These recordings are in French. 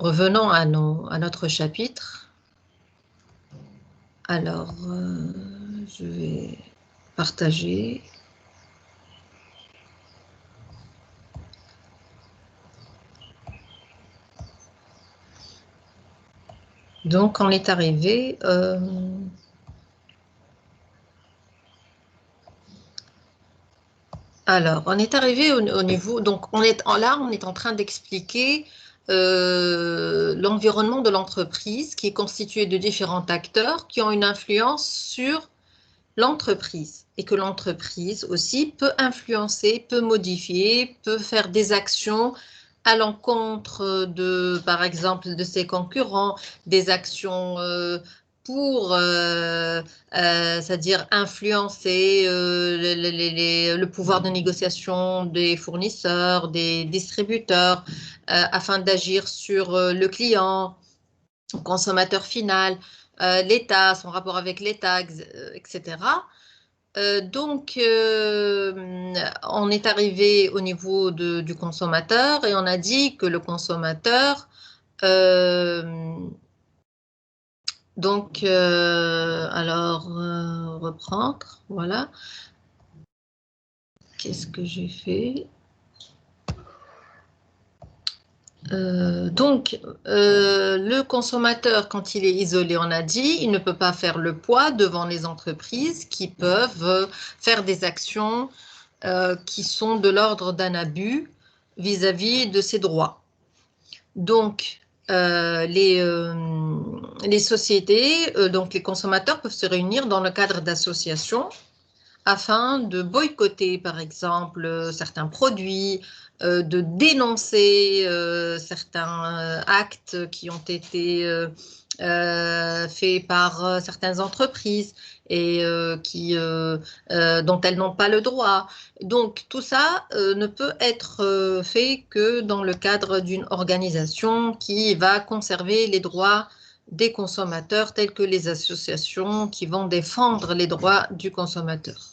Revenons à notre chapitre. Alors, je vais partager. Donc, on est arrivé... Alors, on est arrivé au niveau... Donc, on est en train d'expliquer l'environnement de l'entreprise qui est constitué de différents acteurs qui ont une influence sur l'entreprise et que l'entreprise aussi peut influencer, peut modifier, peut faire des actions à l'encontre de, par exemple, de ses concurrents, des actions pour, c'est-à-dire influencer le pouvoir de négociation des fournisseurs, des distributeurs, afin d'agir sur le client, le consommateur final, l'État, son rapport avec l'État, etc. On est arrivé au niveau du consommateur et on a dit que le consommateur, reprendre, voilà. Qu'est-ce que j'ai fait? Le consommateur, quand il est isolé, on a dit, il ne peut pas faire le poids devant les entreprises qui peuvent faire des actions qui sont de l'ordre d'un abus vis-à-vis de ses droits. Donc, les sociétés, donc les consommateurs peuvent se réunir dans le cadre d'associations afin de boycotter, par exemple, certains produits, de dénoncer certains actes qui ont été faits par certaines entreprises et dont elles n'ont pas le droit. Donc, tout ça ne peut être fait que dans le cadre d'une organisation qui va conserver les droits des consommateurs, telles que les associations qui vont défendre les droits du consommateur.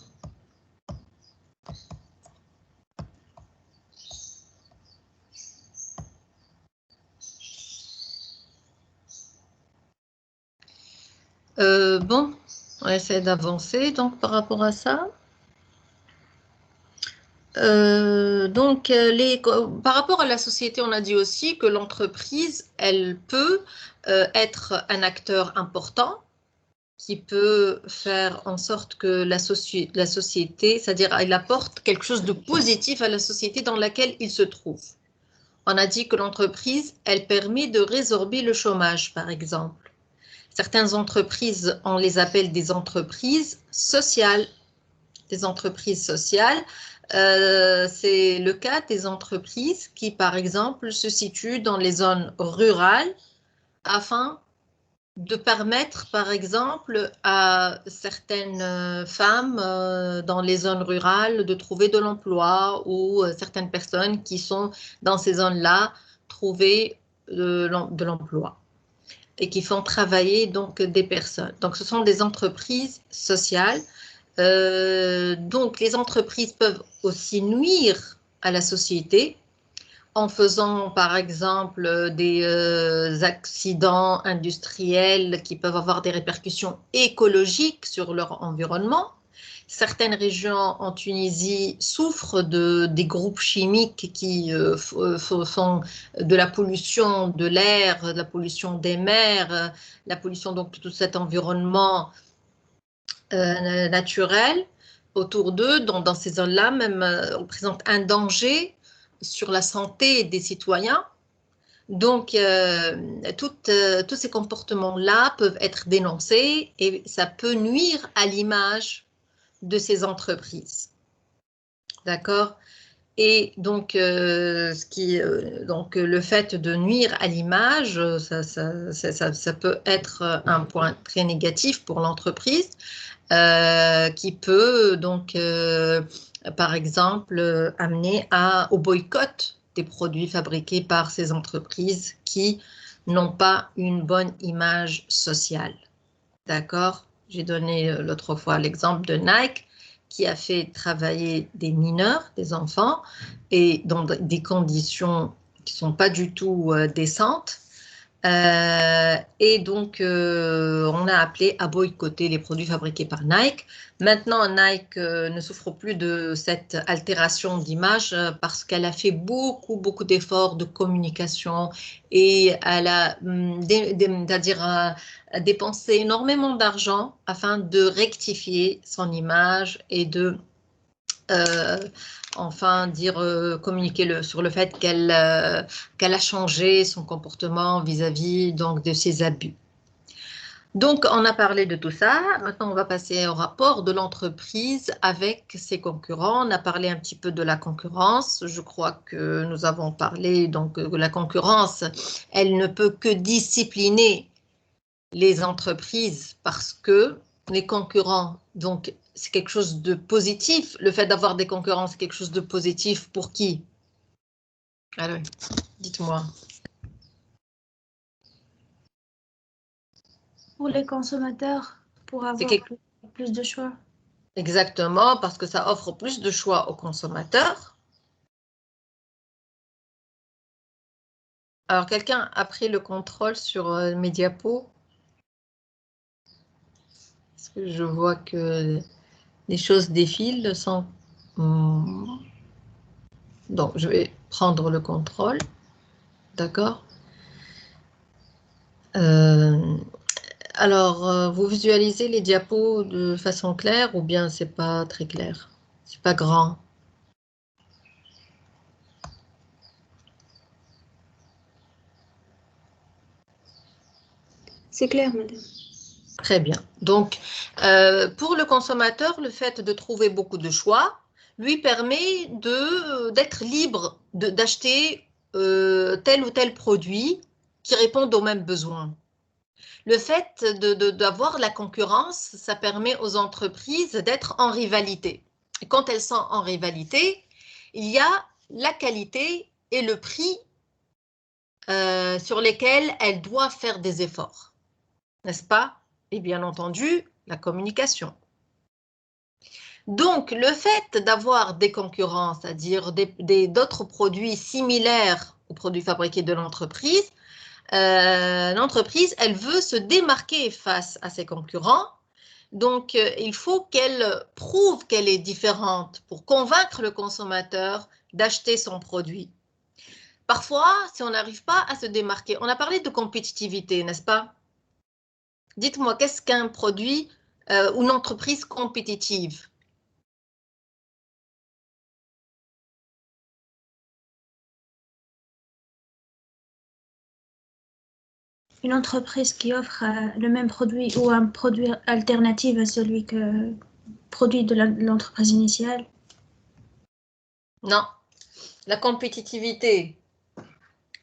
Bon, on essaie d'avancer donc par rapport à ça. Par rapport à la société, on a dit aussi que l'entreprise, elle peut être un acteur important qui peut faire en sorte que la société, c'est-à-dire elle apporte quelque chose de positif à la société dans laquelle il se trouve. On a dit que l'entreprise, elle permet de résorber le chômage, par exemple. Certaines entreprises, on les appelle des entreprises sociales. Des entreprises sociales, c'est le cas des entreprises qui, par exemple, se situent dans les zones rurales afin de permettre, par exemple, à certaines femmes dans les zones rurales de trouver de l'emploi ou certaines personnes qui sont dans ces zones-là trouver de l'emploi et qui font travailler donc des personnes. Donc, ce sont des entreprises sociales. Donc, les entreprises peuvent aussi nuire à la société en faisant, par exemple, des accidents industriels qui peuvent avoir des répercussions écologiques sur leur environnement. Certaines régions en Tunisie souffrent des groupes chimiques qui font de la pollution de l'air, de la pollution des mers, la pollution donc de tout cet environnement naturel autour d'eux. Dans ces zones-là, même représentent un danger sur la santé des citoyens. Donc, tous ces comportements-là peuvent être dénoncés et ça peut nuire à l'image de ces entreprises. D'accord? Et donc, le fait de nuire à l'image, ça peut être un point très négatif pour l'entreprise qui peut donc, par exemple, amener au boycott des produits fabriqués par ces entreprises qui n'ont pas une bonne image sociale. D'accord? J'ai donné l'autre fois l'exemple de Nike qui a fait travailler des mineurs, des enfants, et dans des conditions qui sont pas du tout décentes. Et donc, on a appelé à boycotter les produits fabriqués par Nike. Maintenant, Nike ne souffre plus de cette altération d'image parce qu'elle a fait beaucoup d'efforts de communication et elle a c'est-à-dire, dépensé énormément d'argent afin de rectifier son image et de enfin communiquer sur le fait qu'elle a changé son comportement vis-à-vis donc de ses abus. Donc, on a parlé de tout ça. Maintenant, on va passer au rapport de l'entreprise avec ses concurrents. On a parlé un petit peu de la concurrence. Je crois que nous avons parlé donc de la concurrence. Elle ne peut que discipliner les entreprises parce que les concurrents, donc c'est quelque chose de positif. Le fait d'avoir des concurrents, c'est quelque chose de positif pour qui? Alors, dites-moi. Pour les consommateurs, pour avoir plus de choix. Exactement, parce que ça offre plus de choix aux consommateurs. Alors, quelqu'un a pris le contrôle sur mes diapos? Parce que je vois que les choses défilent sans... Donc, je vais prendre le contrôle. D'accord? Alors, vous visualisez les diapos de façon claire ou bien c'est pas très clair? C'est pas grand? C'est clair, madame. Très bien. Donc, pour le consommateur, le fait de trouver beaucoup de choix lui permet d'être libre d'acheter tel ou tel produit qui répond aux mêmes besoins. Le fait d'avoir la concurrence, ça permet aux entreprises d'être en rivalité. Et quand elles sont en rivalité, il y a la qualité et le prix sur lesquels elles doivent faire des efforts, n'est-ce pas? Et bien entendu, la communication. Donc, le fait d'avoir des concurrents, c'est-à-dire d'autres produits similaires aux produits fabriqués de l'entreprise, l'entreprise, elle veut se démarquer face à ses concurrents. Donc, il faut qu'elle prouve qu'elle est différente pour convaincre le consommateur d'acheter son produit. Parfois, si on n'arrive pas à se démarquer, on a parlé de compétitivité, n'est-ce pas? Dites-moi, qu'est-ce qu'un produit ou une entreprise compétitive? Une entreprise qui offre le même produit ou un produit alternatif à celui que produit de l'entreprise initiale. Non, la compétitivité,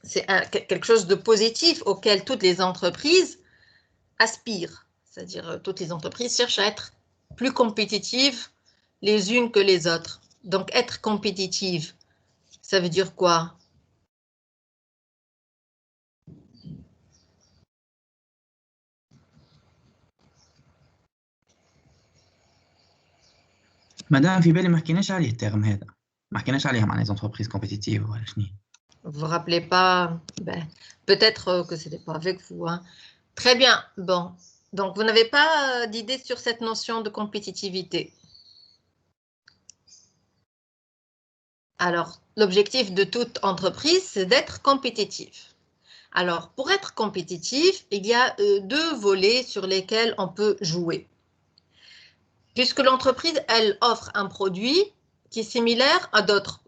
c'est quelque chose de positif auquel toutes les entreprises aspirent. C'est-à-dire toutes les entreprises cherchent à être plus compétitives les unes que les autres. Donc, être compétitive, ça veut dire quoi? مدام في بالي ما حكيناش عليه الترم هذا، ما حكيناش عليها مع les entreprises compétitives ولا شنو. Vous vous rappelez pas? Ben, peut-être que c'était pas avec vous, hein. Très bien. Bon, donc vous n'avez pas d'idée sur cette notion de compétitivité. Alors, l'objectif de toute entreprise, c'est d'être compétitif. Alors, pour être compétitif, il y a deux volets sur lesquels on peut jouer. Puisque l'entreprise, elle offre un produit qui est similaire à d'autres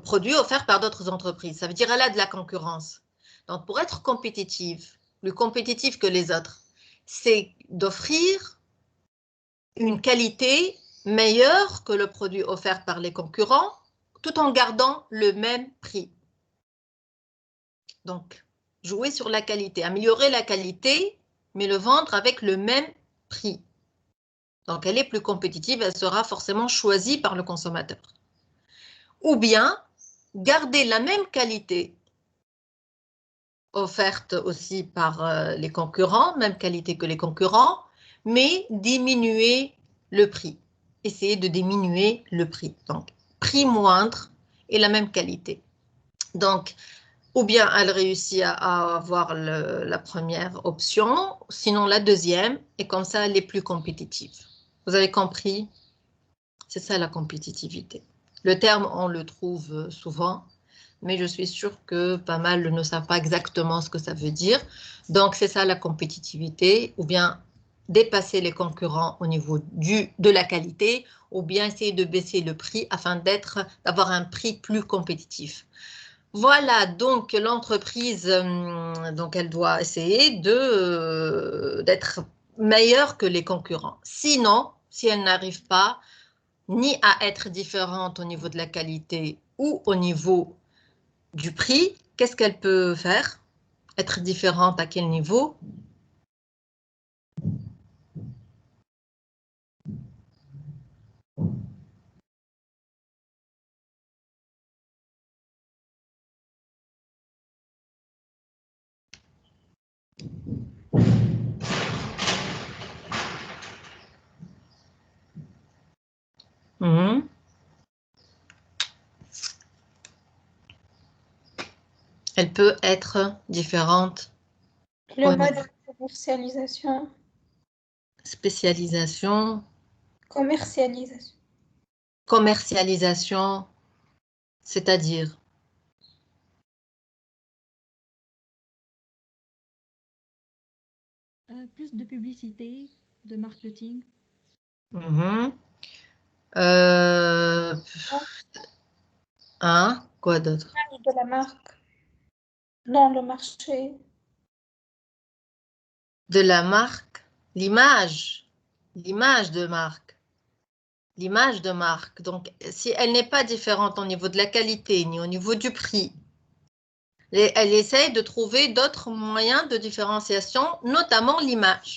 produits offerts par d'autres entreprises. Ça veut dire qu'elle a de la concurrence. Donc, pour être compétitive, plus compétitive que les autres, c'est d'offrir une qualité meilleure que le produit offert par les concurrents, tout en gardant le même prix. Donc, jouer sur la qualité, améliorer la qualité, mais le vendre avec le même prix. Donc, elle est plus compétitive, elle sera forcément choisie par le consommateur. Ou bien, garder la même qualité offerte aussi par les concurrents, même qualité que les concurrents, mais diminuer le prix. Essayer de diminuer le prix. Donc, prix moindre et la même qualité. Donc, ou bien elle réussit à avoir la première option, sinon la deuxième, et comme ça, elle est plus compétitive. Vous avez compris? C'est ça la compétitivité. Le terme, on le trouve souvent, mais je suis sûre que pas mal ne savent pas exactement ce que ça veut dire. Donc, c'est ça la compétitivité, ou bien dépasser les concurrents au niveau de la qualité, ou bien essayer de baisser le prix afin d'avoir un prix plus compétitif. Voilà, donc l'entreprise, donc elle doit essayer d'être meilleure que les concurrents. Sinon, si elle n'arrive pas ni à être différente au niveau de la qualité ou au niveau du prix, qu'est-ce qu'elle peut faire? Être différente à quel niveau? Mhm. Elle peut être différente. Le mode de commercialisation. Spécialisation. Commercialisation. Commercialisation, c'est-à-dire plus de publicité, de marketing. Mhm. Hein? Quoi d'autre? De la marque dans le marché. De la marque, l'image de marque. L'image de marque. Donc, si elle n'est pas différente au niveau de la qualité ni au niveau du prix, elle essaye de trouver d'autres moyens de différenciation, notamment l'image.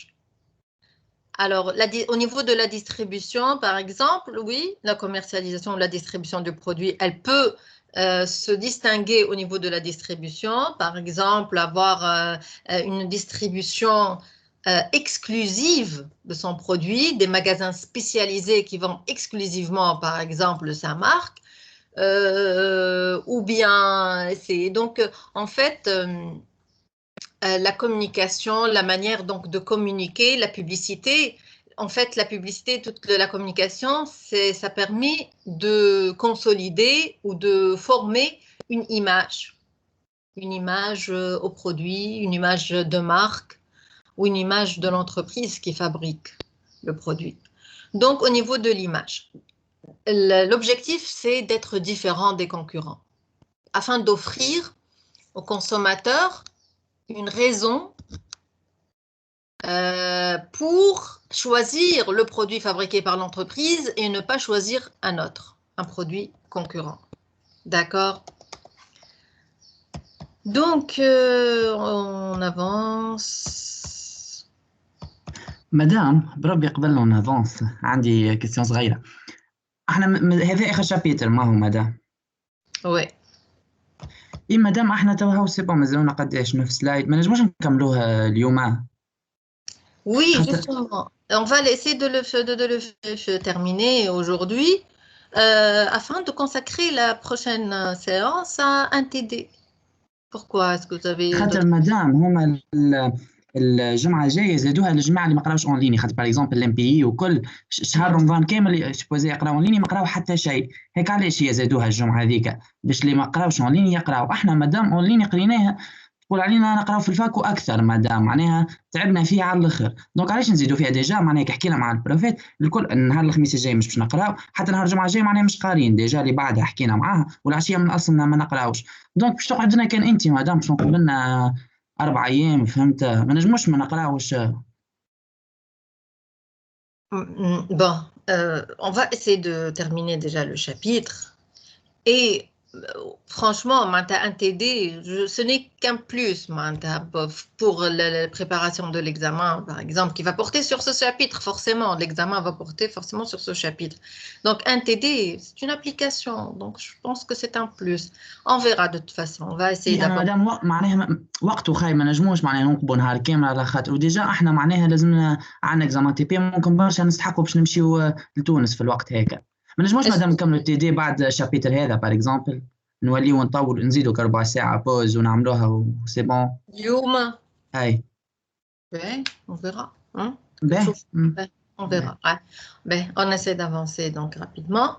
Alors, au niveau de la distribution, par exemple, oui, la commercialisation ou la distribution du produit, elle peut se distinguer au niveau de la distribution. Par exemple, avoir une distribution exclusive de son produit, des magasins spécialisés qui vendent exclusivement, par exemple, sa marque. Ou bien, c'est donc, en fait, la communication, la manière donc de communiquer, la publicité. En fait, la publicité, toute la communication, ça permet de consolider ou de former une image au produit, une image de marque ou une image de l'entreprise qui fabrique le produit. Donc, au niveau de l'image, l'objectif, c'est d'être différent des concurrents afin d'offrir aux consommateurs une raison pour choisir le produit fabriqué par l'entreprise et ne pas choisir un produit concurrent. D'accord? Donc, on avance. مدام بربي قبل ما نافونس عندي كيستيون صغيرة. احنا هذا اخر شابيتر ما هو مدام؟ Oui. اي مدام احنا تو هاو سي بون مازالونا قداش 9 سلايد ما نجموش نكملوها اليوم. Oui, justement. On va essayer de le terminer aujourd'hui afin de consacrer la prochaine séance à un TD. Pourquoi est-ce que vous avez... خاطر مدام هما الجمعة الجاية زادوها للجماعة اللي ما قراوش اون ليني، خاطر باغ اكزومبل الام بي اي وكل شهر رمضان كامل سبوزي يقراو اون ليني ما قراو حتى شيء، هيك علاش هي زادوها الجمعة هذيك باش اللي ما قراوش اون ليني يقراو. احنا مدام اون ليني قريناها تقول علينا نقراو في الفاك واكثر مدام، معناها تعبنا فيها على الاخر، دونك علاش نزيدوا فيها ديجا. معناها كي حكينا مع البروفيت الكل نهار الخميس الجاي مش باش نقراو، حتى نهار الجمعه الجاي معناها مش قارين ديجا، اللي بعدها حكينا معاها والعشيه من الاصل ما نقراوش. دونك باش تقعد لنا كان انت مدام باش نقول لنا 4 أيام، فهمت؟ ما نجموش ما نقراوش. Bon, on va essayer de terminer déjà le chapitre et franchement, un TD, ce n'est qu'un plus pour la préparation de l'examen, par exemple, qui va porter sur ce chapitre, forcément. L'examen va porter forcément sur ce chapitre. Donc, un TD, c'est une application. Donc, je pense que c'est un plus. On verra de toute façon. On va essayer d'abord. مادام معناها وقته خايب ما نجموش معناها ننقبوا نهار كامل على خاطر وديجا احنا معناها لازمنا عندنا اكزامان تي بي، ممكن برشا نستحقوا باش نمشيو لتونس في الوقت هيك. ما نجموش مادام نكملوا التي دي بعد شابيتر هذا باغ اكزومبل. نوليو نطول نزيدو ك4 ساعة بوز ونعملوها وسي بون. اليوم هاي ben, on verra. Hein? باهي. Ben, on verra. Ouais. Ben, on essaie d'avancer donc rapidement.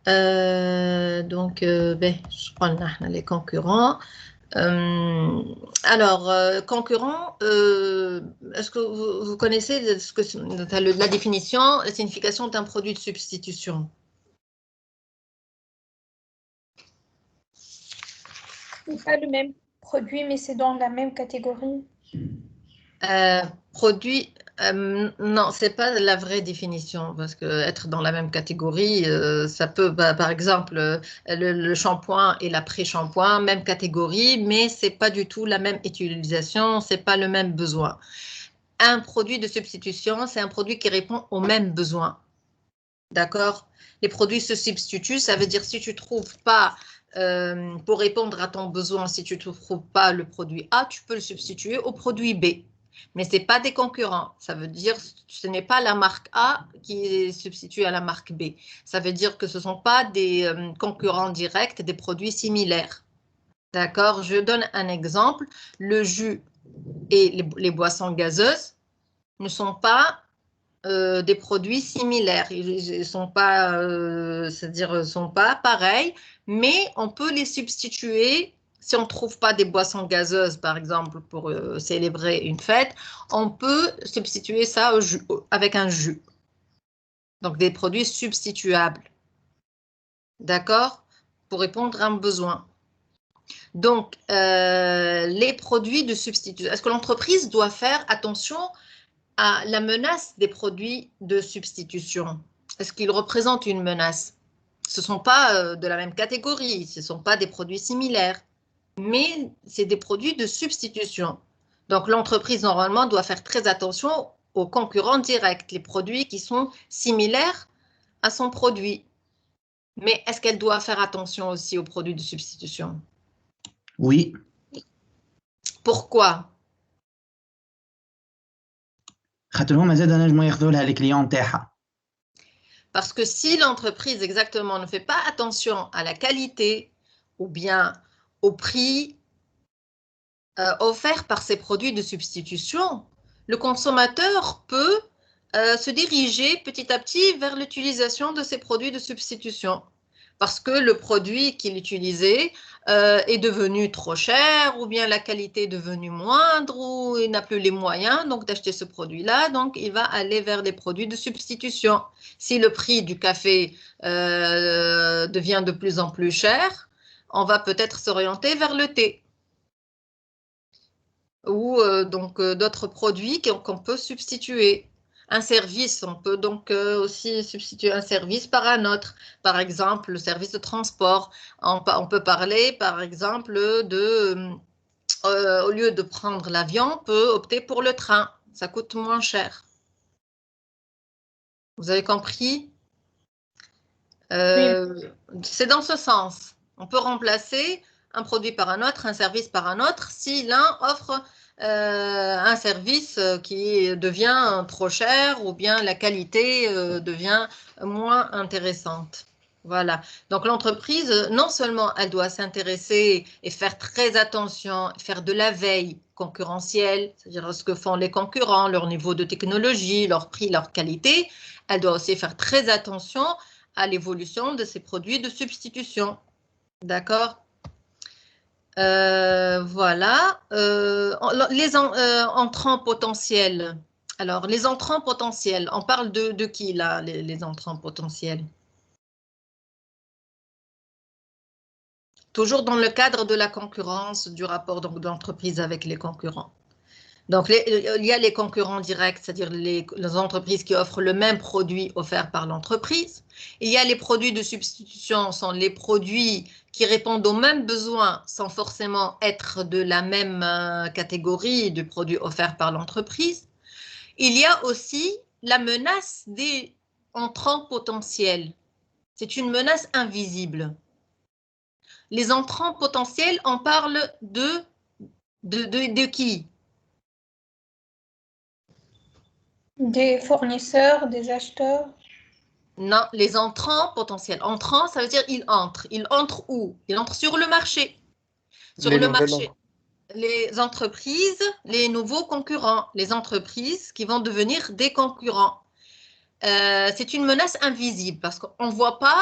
Donc, ben, je prends là, les concurrents. Alors, concurrent, est-ce que vous connaissez la définition, la signification d'un produit de substitution? C'est pas le même produit, mais c'est dans la même catégorie. Produit, non, c'est pas la vraie définition parce que être dans la même catégorie, ça peut, par exemple, le shampoing et l'après-shampoing, même catégorie, mais c'est pas du tout la même utilisation, c'est pas le même besoin. Un produit de substitution, c'est un produit qui répond aux mêmes besoins. D'accord? Les produits se substituent, ça veut dire si tu trouves pas pour répondre à ton besoin, si tu ne trouves pas le produit A, tu peux le substituer au produit B. Mais ce n'est pas des concurrents. Ça veut dire que ce n'est pas la marque A qui est substituée à la marque B. Ça veut dire que ce ne sont pas des concurrents directs, des produits similaires. D'accord? Je donne un exemple. Le jus et les boissons gazeuses ne sont pas des produits similaires. Ils ne sont pas, c'est-à-dire, sont pas pareils, mais on peut les substituer. Si on ne trouve pas des boissons gazeuses, par exemple, pour célébrer une fête, on peut substituer ça au jus, avec un jus. Donc, des produits substituables. D'accord? Pour répondre à un besoin. Donc, les produits de substitution. Est-ce que l'entreprise doit faire attention à la menace des produits de substitution? Est-ce qu'ils représentent une menace? Ce ne sont pas de la même catégorie, ce ne sont pas des produits similaires, mais c'est des produits de substitution. Donc, l'entreprise, normalement, doit faire très attention aux concurrents directs, les produits qui sont similaires à son produit. Mais est-ce qu'elle doit faire attention aussi aux produits de substitution? Oui. Pourquoi? خاطر هما زاد نجموا ياخذوا لها الكليون تاعها. Parce que si l'entreprise exactement ne fait pas attention à la qualité ou bien au prix offert par ces produits de substitution, le consommateur peut se diriger petit à petit vers l'utilisation de ces produits de substitution. Parce que le produit qu'il utilisait est devenu trop cher ou bien la qualité est devenue moindre ou il n'a plus les moyens donc d'acheter ce produit-là, donc il va aller vers les produits de substitution. Si le prix du café devient de plus en plus cher, on va peut-être s'orienter vers le thé ou donc d'autres produits qu'on peut substituer. Un service, on peut donc aussi substituer un service par un autre. Par exemple, le service de transport. On peut parler, par exemple, de, au lieu de prendre l'avion, on peut opter pour le train. Ça coûte moins cher. Vous avez compris? Oui. C'est dans ce sens. On peut remplacer un produit par un autre, un service par un autre, si l'un offre un service qui devient trop cher ou bien la qualité devient moins intéressante. Voilà. Donc l'entreprise, non seulement elle doit s'intéresser et faire très attention, faire de la veille concurrentielle, c'est-à-dire ce que font les concurrents, leur niveau de technologie, leur prix, leur qualité, elle doit aussi faire très attention à l'évolution de ces produits de substitution. D'accord? Voilà. Les entrants potentiels. Alors, les entrants potentiels, on parle de qui là, les entrants potentiels? Toujours dans le cadre de la concurrence, du rapport d'entreprise avec les concurrents. Donc, il y a les concurrents directs, c'est-à-dire les entreprises qui offrent le même produit offert par l'entreprise. Il y a les produits de substitution, sont les produits qui répondent aux mêmes besoins sans forcément être de la même catégorie de produits offerts par l'entreprise. Il y a aussi la menace des entrants potentiels. C'est une menace invisible. Les entrants potentiels, on parle de qui? Des fournisseurs, des acheteurs. Non, les entrants potentiels. Entrants, ça veut dire il entre. Il entre où? Il entre sur le marché. Sur le marché. Les entreprises, les nouveaux concurrents, les entreprises qui vont devenir des concurrents. C'est une menace invisible parce qu'on ne voit pas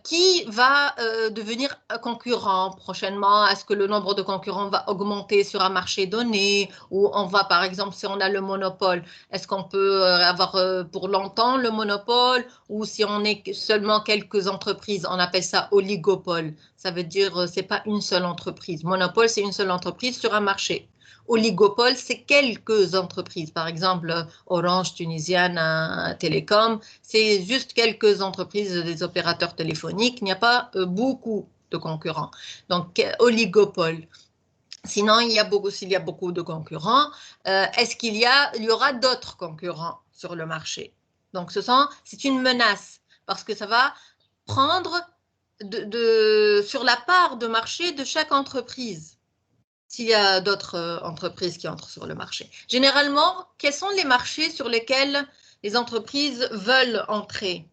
qui va devenir concurrent prochainement. Est-ce que le nombre de concurrents va augmenter sur un marché donné, ou on va, par exemple, si on a le monopole, est-ce qu'on peut avoir pour longtemps le monopole, ou si on est seulement quelques entreprises, on appelle ça oligopole. Ça veut dire c'est pas une seule entreprise. Monopole, c'est une seule entreprise sur un marché. Oligopole, c'est quelques entreprises. Par exemple, Orange, Tunisiane, Télécom, c'est juste quelques entreprises des opérateurs téléphoniques. Il n'y a pas beaucoup de concurrents. Donc, oligopole. Sinon, s'il y a beaucoup de concurrents, est-ce qu'il y aura d'autres concurrents sur le marché? Donc, c'est une menace parce que ça va prendre sur la part de marché de chaque entreprise. S'il y a d'autres entreprises qui entrent sur le marché. Généralement, quels sont les marchés sur lesquels les entreprises veulent entrer?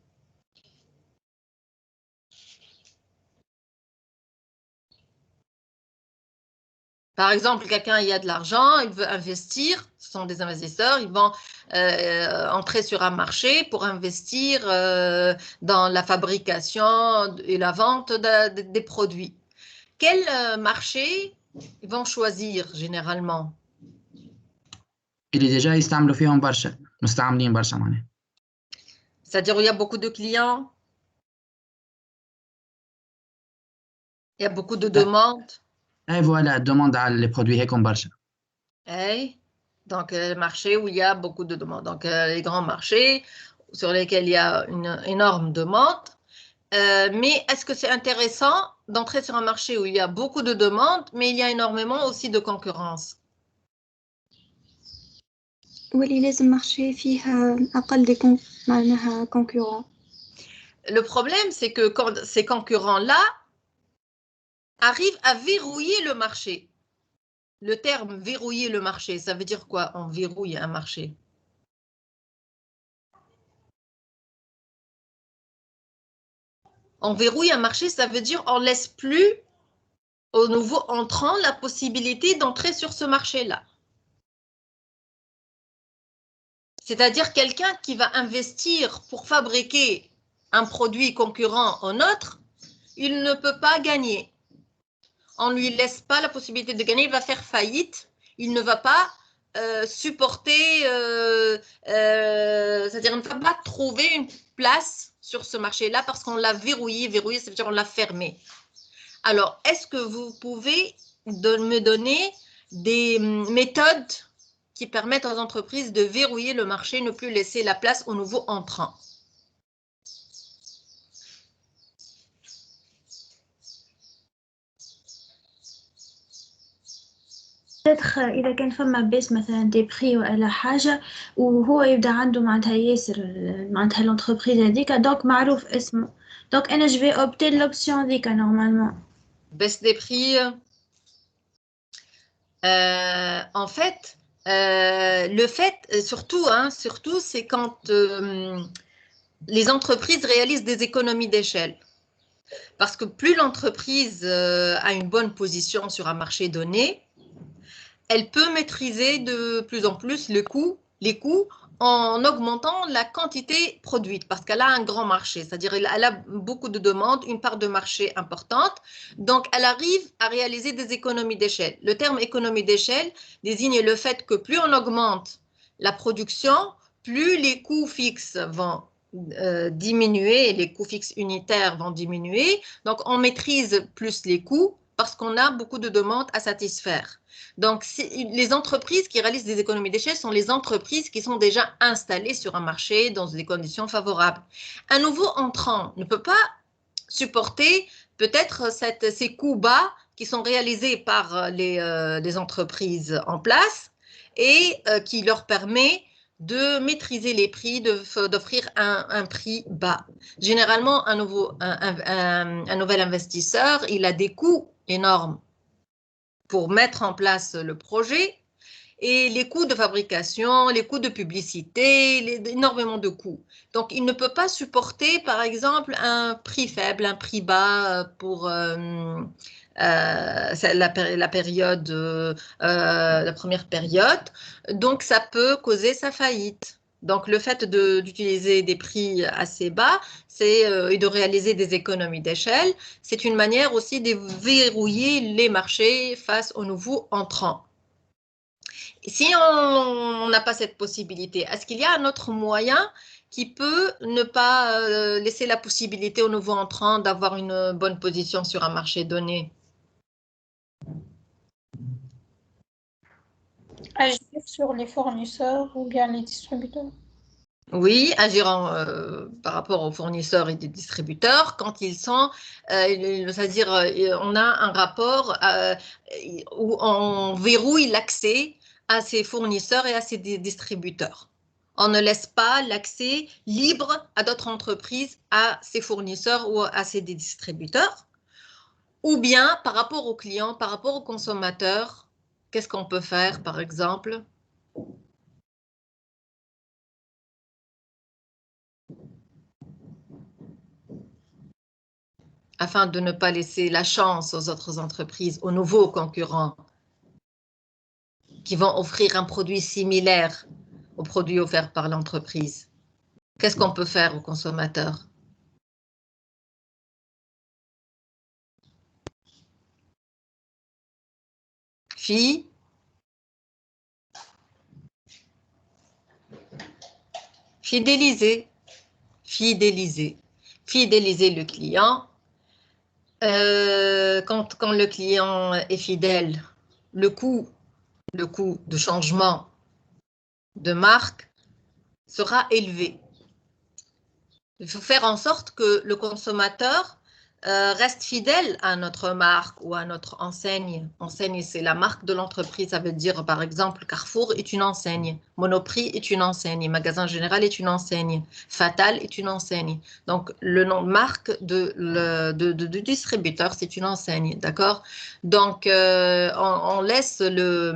Par exemple, quelqu'un y a de l'argent, il veut investir, ce sont des investisseurs, ils vont entrer sur un marché pour investir dans la fabrication et la vente des produits. Quel marché ils vont choisir généralement? اللي ديجا يستعملوا فيهم برشا مستعملين برشا معناها. C'est-à-dire où il y a beaucoup de clients, il y a beaucoup de demandes. Et voilà, demande على les produits هيكم برشا. Hey. Donc, le marché où il y a beaucoup de demandes. Donc, les grands marchés sur lesquels il y a une énorme demande. Mais est-ce que c'est intéressant d'entrer sur un marché où il y a beaucoup de demandes, mais il y a énormément aussi de concurrence? واللي لازم marché فيها أقل معناها concurrents. Le problème, c'est que quand ces concurrents-là arrivent à verrouiller le marché. Le terme verrouiller le marché, ça veut dire quoi? On verrouille un marché. On verrouille un marché, ça veut dire on laisse plus aux nouveaux entrants la possibilité d'entrer sur ce marché-là. C'est-à-dire quelqu'un qui va investir pour fabriquer un produit concurrent au nôtre, il ne peut pas gagner. On ne lui laisse pas la possibilité de gagner, il va faire faillite, il ne va pas supporter, c'est-à-dire il ne va pas trouver une place sur ce marché-là parce qu'on l'a verrouillé, ça veut dire on l'a fermé. Alors, est-ce que vous pouvez me donner des méthodes qui permettent aux entreprises de verrouiller le marché, ne plus laisser la place aux nouveaux entrants? إذا كان فما بس مثلا دي بري ولا حاجة وهو يبدأ عنده معناتها ياسر معناتها l'entreprise هذيك دونك معروف اسمه دونك أنا je vais opter l'option هذيك normalement. Baisse des prix. En fait, le fait, surtout, c'est quand les entreprises réalisent des économies d'échelle. Parce que plus l'entreprise a une bonne position sur un marché donné, elle peut maîtriser de plus en plus les coûts en augmentant la quantité produite parce qu'elle a un grand marché, c'est-à-dire elle a beaucoup de demandes, une part de marché importante, donc elle arrive à réaliser des économies d'échelle. Le terme économie d'échelle désigne le fait que plus on augmente la production, plus les coûts fixes vont diminuer, les coûts fixes unitaires vont diminuer, donc on maîtrise plus les coûts parce qu'on a beaucoup de demandes à satisfaire. Donc, les entreprises qui réalisent des économies d'échelle sont les entreprises qui sont déjà installées sur un marché dans des conditions favorables. Un nouveau entrant ne peut pas supporter peut-être ces coûts bas qui sont réalisés par les entreprises en place et qui leur permet de maîtriser les prix, d'offrir un prix bas. Généralement, un nouvel investisseur, il a des coûts énormes pour mettre en place le projet et les coûts de fabrication, les coûts de publicité, énormément de coûts. Donc, il ne peut pas supporter, par exemple, un prix faible, un prix bas pour la période, la première période. Donc, ça peut causer sa faillite. Donc, le fait d'utiliser des prix assez bas et de réaliser des économies d'échelle, c'est une manière aussi de verrouiller les marchés face aux nouveaux entrants. Si on n'a pas cette possibilité, est-ce qu'il y a un autre moyen qui peut ne pas laisser la possibilité aux nouveaux entrants d'avoir une bonne position sur un marché donné? Agir sur les fournisseurs ou bien les distributeurs. Oui, agir par rapport aux fournisseurs et des distributeurs quand ils sont, c'est-à-dire on a un rapport où on verrouille l'accès à ces fournisseurs et à ces distributeurs. On ne laisse pas l'accès libre à d'autres entreprises, à ces fournisseurs ou à ces distributeurs. Ou bien par rapport aux clients, par rapport aux consommateurs, qu'est-ce qu'on peut faire par exemple? Afin de ne pas laisser la chance aux autres entreprises, aux nouveaux concurrents qui vont offrir un produit similaire au produit offert par l'entreprise. Qu'est-ce qu'on peut faire aux consommateurs? Fidéliser. Fidéliser. Fidéliser le client. Quand le client est fidèle, le coût de changement de marque sera élevé. Il faut faire en sorte que le consommateur reste fidèle à notre marque ou à notre enseigne. Enseigne, c'est la marque de l'entreprise. Ça veut dire, par exemple, Carrefour est une enseigne, Monoprix est une enseigne, Magasin Général est une enseigne, Fatal est une enseigne. Donc, le nom de marque du distributeur, c'est une enseigne, d'accord? Donc, on laisse le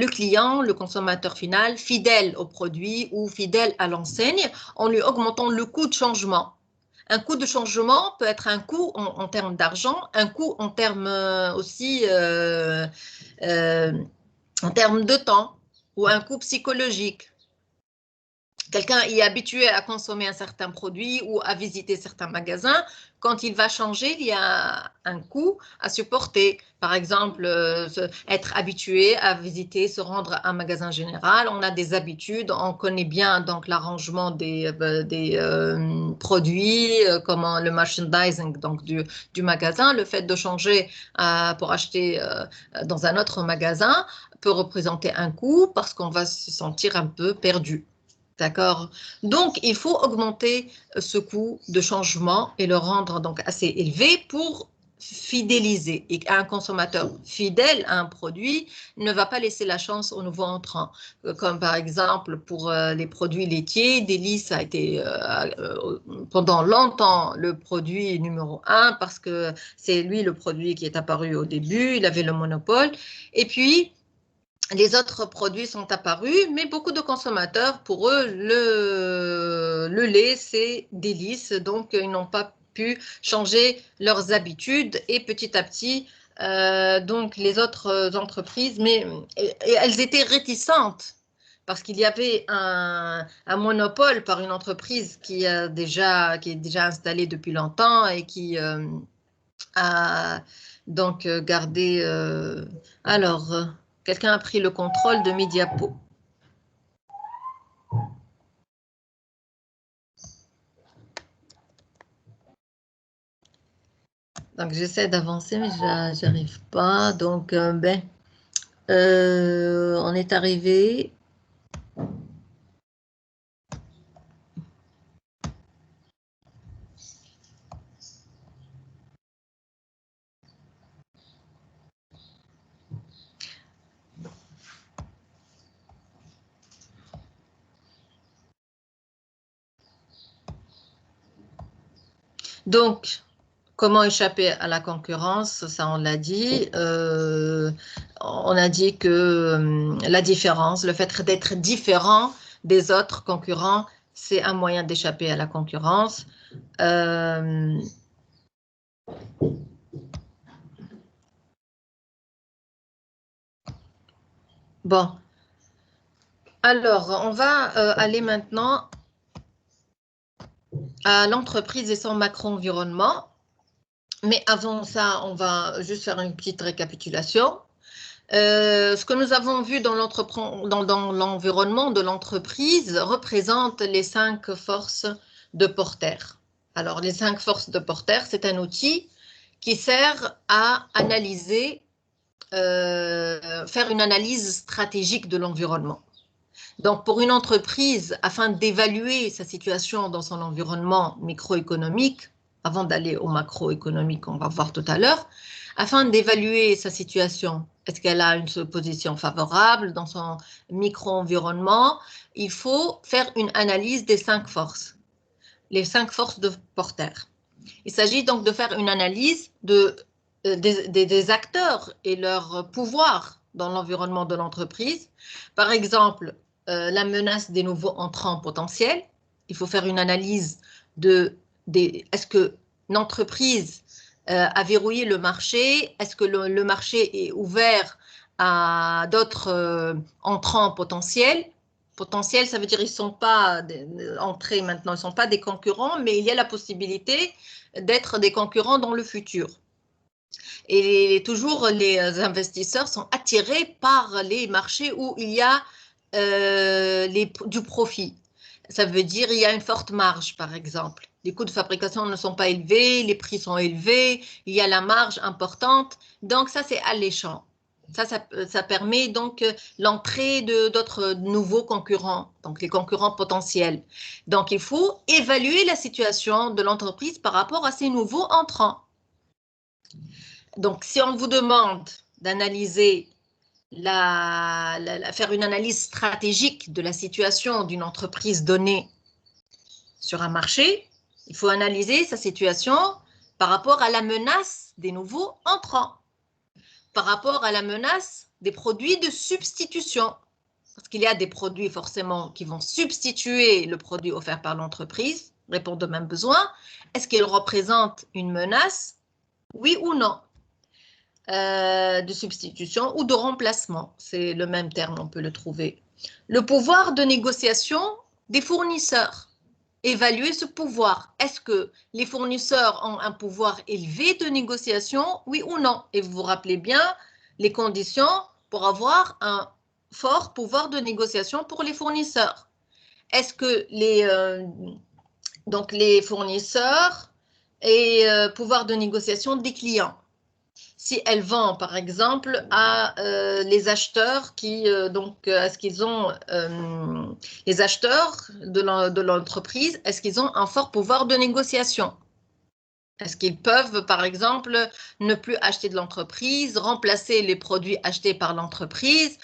client, le consommateur final, fidèle au produit ou fidèle à l'enseigne en lui augmentant le coût de changement. Un coût de changement peut être un coût en termes d'argent, un coût en termes aussi en termes de temps ou un coût psychologique. Quelqu'un est habitué à consommer un certain produit ou à visiter certains magasins. Quand il va changer, il y a un coût à supporter. Par exemple, être habitué à visiter, se rendre à un magasin général. On a des habitudes, on connaît bien donc l'arrangement des produits, comment le merchandising donc du magasin. Le fait de changer pour acheter dans un autre magasin peut représenter un coût parce qu'on va se sentir un peu perdu. D'accord. Donc, il faut augmenter ce coût de changement et le rendre donc assez élevé pour fidéliser. Et un consommateur fidèle à un produit ne va pas laisser la chance aux nouveaux entrants. Comme par exemple pour les produits laitiers, Délice a été pendant longtemps le produit numéro 1 parce que c'est lui le produit qui est apparu au début, il avait le monopole. Et puis, les autres produits sont apparus, mais beaucoup de consommateurs, pour eux, le lait, c'est délice, donc ils n'ont pas pu changer leurs habitudes et petit à petit, donc les autres entreprises, mais elles étaient réticentes parce qu'il y avait un monopole par une entreprise qui est déjà installée depuis longtemps et qui a donc gardé. Alors. Quelqu'un a pris le contrôle de mes diapos. Donc, j'essaie d'avancer, mais je n'arrive pas. Donc, on est arrivé. Donc, Comment échapper à la concurrence? Ça, on l'a dit. On a dit que la différence, le fait d'être différent des autres concurrents, c'est un moyen d'échapper à la concurrence. Bon. Alors, on va aller maintenant à l'entreprise et son macro-environnement. Mais avant ça, on va juste faire une petite récapitulation. Ce que nous avons vu dans l'environnement de l'entreprise représente les 5 forces de Porter. Alors, les 5 forces de Porter, c'est un outil qui sert à analyser, faire une analyse stratégique de l'environnement. Donc, pour une entreprise, afin d'évaluer sa situation dans son environnement microéconomique, avant d'aller au macroéconomique, on va voir tout à l'heure, afin d'évaluer sa situation, est-ce qu'elle a une position favorable dans son micro-environnement, il faut faire une analyse des 5 forces, les 5 forces de Porter. Il s'agit donc de faire une analyse des acteurs et leur pouvoir dans l'environnement de l'entreprise. Par exemple, la menace des nouveaux entrants potentiels. Il faut faire une analyse est-ce que l'entreprise a verrouillé le marché? Est-ce que le marché est ouvert à d'autres entrants potentiels? Potentiels, ça veut dire qu'ils ne sont pas entrés maintenant, ils ne sont pas des concurrents, mais il y a la possibilité d'être des concurrents dans le futur. Et toujours, les investisseurs sont attirés par les marchés où il y a du profit. Ça veut dire qu'il y a une forte marge, par exemple. Les coûts de fabrication ne sont pas élevés, les prix sont élevés, il y a la marge importante. Donc, ça, c'est alléchant. Ça permet donc l'entrée d'autres nouveaux concurrents, donc les concurrents potentiels. Donc, il faut évaluer la situation de l'entreprise par rapport à ces nouveaux entrants. Donc, si on vous demande d'analyser faire une analyse stratégique de la situation d'une entreprise donnée sur un marché, il faut analyser sa situation par rapport à la menace des nouveaux entrants, par rapport à la menace des produits de substitution, parce qu'il y a des produits forcément qui vont substituer le produit offert par l'entreprise, répondre aux mêmes besoins. Est-ce qu'ils représentent une menace? Oui ou non? De substitution ou de remplacement, c'est le même terme, on peut le trouver. Le pouvoir de négociation des fournisseurs. Évaluer ce pouvoir. Est-ce que les fournisseurs ont un pouvoir élevé de négociation, oui ou non? Et vous vous rappelez bien les conditions pour avoir un fort pouvoir de négociation pour les fournisseurs. Est-ce que les fournisseurs et pouvoir de négociation des clients? Si elles vendent, par exemple, à les acheteurs est-ce qu'ils ont les acheteurs de l'entreprise, est-ce qu'ils ont un fort pouvoir de négociation? Est-ce qu'ils peuvent, par exemple, ne plus acheter de l'entreprise, remplacer les produits achetés par l'entreprise,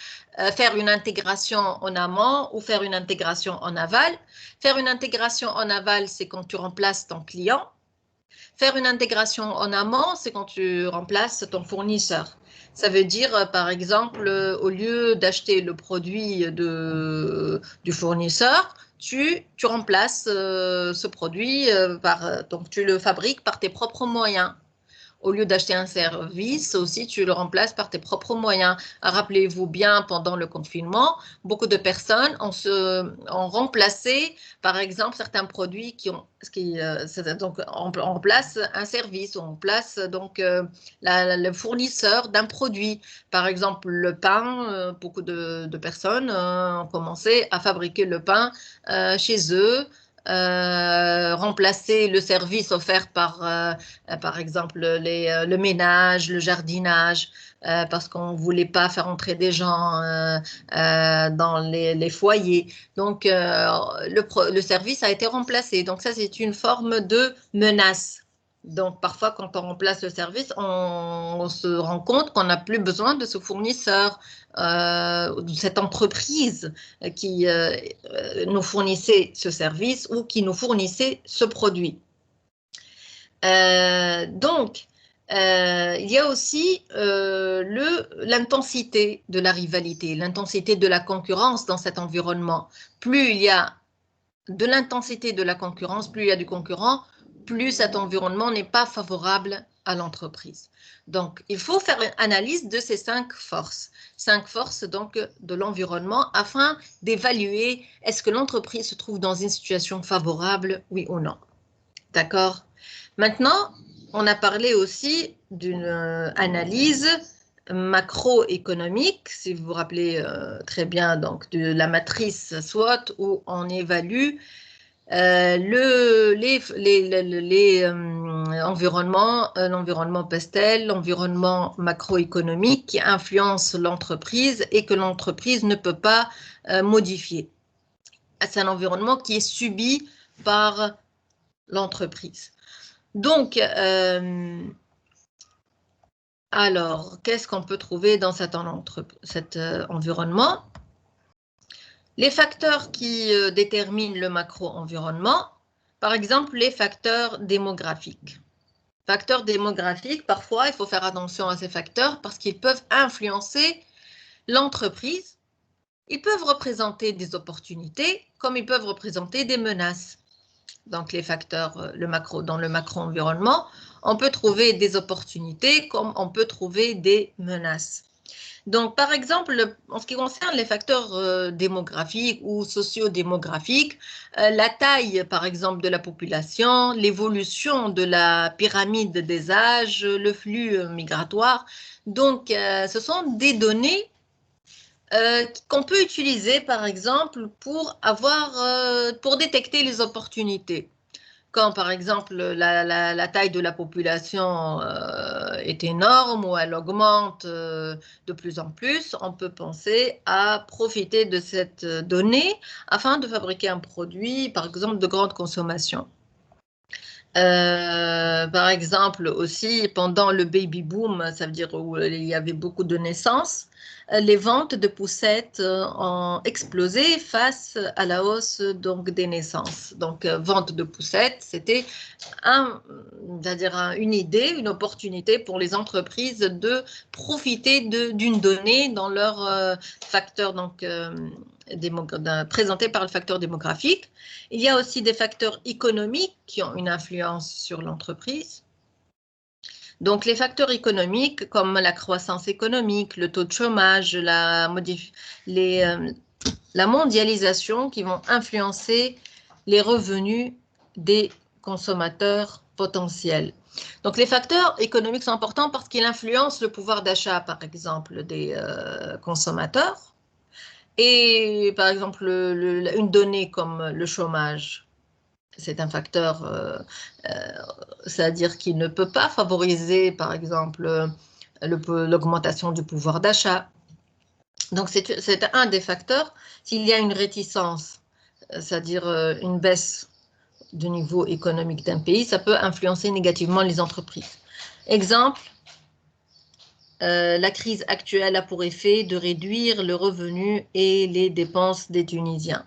faire une intégration en amont ou faire une intégration en aval? Faire une intégration en aval, c'est quand tu remplaces ton client. Faire une intégration en amont, c'est quand tu remplaces ton fournisseur. Ça veut dire, par exemple, au lieu d'acheter le produit du fournisseur, tu remplaces ce produit, donc tu le fabriques par tes propres moyens. Au lieu d'acheter un service, aussi, tu le remplaces par tes propres moyens. Rappelez-vous bien, pendant le confinement, beaucoup de personnes ont remplacé, par exemple, certains produits donc on remplace un service, on remplace donc le fournisseur d'un produit. Par exemple, le pain, beaucoup de personnes ont commencé à fabriquer le pain chez eux. Remplacer le service offert par exemple le ménage, le jardinage, parce qu'on ne voulait pas faire entrer des gens dans les foyers. Donc, le service a été remplacé. Donc, ça, c'est une forme de menace. Donc, parfois, quand on remplace le service, on se rend compte qu'on n'a plus besoin de ce fournisseur, de cette entreprise qui nous fournissait ce service ou qui nous fournissait ce produit. Donc, il y a aussi l'intensité de la rivalité, l'intensité de la concurrence dans cet environnement. Plus il y a de l'intensité de la concurrence, plus il y a du concurrent, plus cet environnement n'est pas favorable à l'entreprise. Donc, il faut faire une analyse de ces 5 forces donc de l'environnement afin d'évaluer est-ce que l'entreprise se trouve dans une situation favorable, oui ou non. D'accord? Maintenant, on a parlé aussi d'une analyse macroéconomique, si vous vous rappelez très bien donc, de la matrice SWOT où on évalue l'environnement pastel, l'environnement macroéconomique qui influence l'entreprise et que l'entreprise ne peut pas modifier. C'est un environnement qui est subi par l'entreprise. Donc, alors, qu'est-ce qu'on peut trouver dans cet environnement? Les facteurs qui déterminent le macro-environnement, par exemple, les facteurs démographiques. Facteurs démographiques, parfois, il faut faire attention à ces facteurs parce qu'ils peuvent influencer l'entreprise. Ils peuvent représenter des opportunités comme ils peuvent représenter des menaces. Donc, les facteurs dans le macro-environnement, on peut trouver des opportunités comme on peut trouver des menaces. Donc, par exemple, en ce qui concerne les facteurs démographiques ou socio-démographiques, la taille, par exemple, de la population, l'évolution de la pyramide des âges, le flux migratoire. Donc, ce sont des données qu'on peut utiliser, par exemple, pour détecter les opportunités. Quand, par exemple, la taille de la population est énorme ou elle augmente de plus en plus, on peut penser à profiter de cette donnée afin de fabriquer un produit, par exemple, de grande consommation. Par exemple, aussi, pendant le baby boom, ça veut dire où il y avait beaucoup de naissances, les ventes de poussettes ont explosé face à la hausse donc, des naissances. Donc, vente de poussettes, c'était une idée, une opportunité pour les entreprises de profiter d'une donnée dans leur facteur donc, présenté par le facteur démographique. Il y a aussi des facteurs économiques qui ont une influence sur l'entreprise. Donc, les facteurs économiques comme la croissance économique, le taux de chômage, la mondialisation qui vont influencer les revenus des consommateurs potentiels. Donc, les facteurs économiques sont importants parce qu'ils influencent le pouvoir d'achat, par exemple, des consommateurs. Et par exemple, une donnée comme le chômage, c'est un facteur, c'est-à-dire qu'il ne peut pas favoriser, par exemple, l'augmentation du pouvoir d'achat. Donc, c'est un des facteurs. S'il y a une réticence, c'est-à-dire une baisse du niveau économique d'un pays, ça peut influencer négativement les entreprises. Exemple, la crise actuelle a pour effet de réduire le revenu et les dépenses des Tunisiens.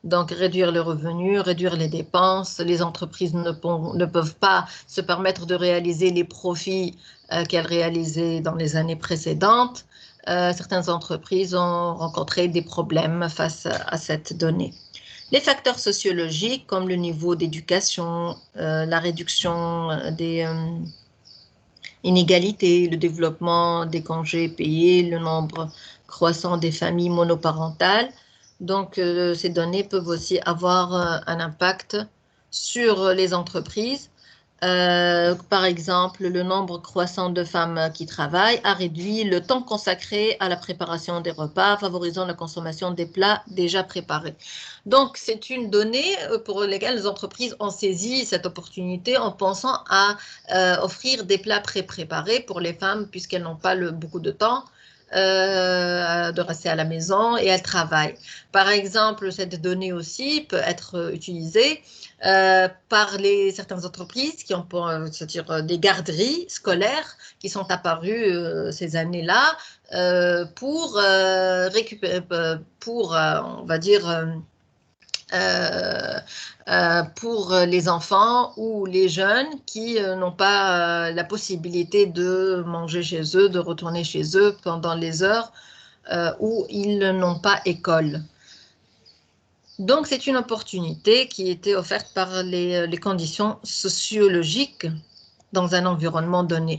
Donc, réduire le revenu, réduire les dépenses. Les entreprises ne peuvent pas se permettre de réaliser les profits qu'elles réalisaient dans les années précédentes. Certaines entreprises ont rencontré des problèmes face à cette donnée. Les facteurs sociologiques comme le niveau d'éducation, la réduction des inégalités, le développement des congés payés, le nombre croissant des familles monoparentales. Donc, ces données peuvent aussi avoir un impact sur les entreprises. Par exemple, le nombre croissant de femmes qui travaillent a réduit le temps consacré à la préparation des repas, favorisant la consommation des plats déjà préparés. Donc, c'est une donnée pour laquelle les entreprises ont saisi cette opportunité en pensant à offrir des plats pré-préparés pour les femmes puisqu'elles n'ont pas beaucoup de temps de rester à la maison et elles travaillent. Par exemple, cette donnée aussi peut être utilisée par certaines entreprises qui ont, c'est-à-dire des garderies scolaires qui sont apparues ces années-là pour récupérer, on va dire, pour les enfants ou les jeunes qui n'ont pas la possibilité de manger chez eux, de retourner chez eux pendant les heures où ils n'ont pas école. Donc, c'est une opportunité qui était offerte par les conditions sociologiques dans un environnement donné.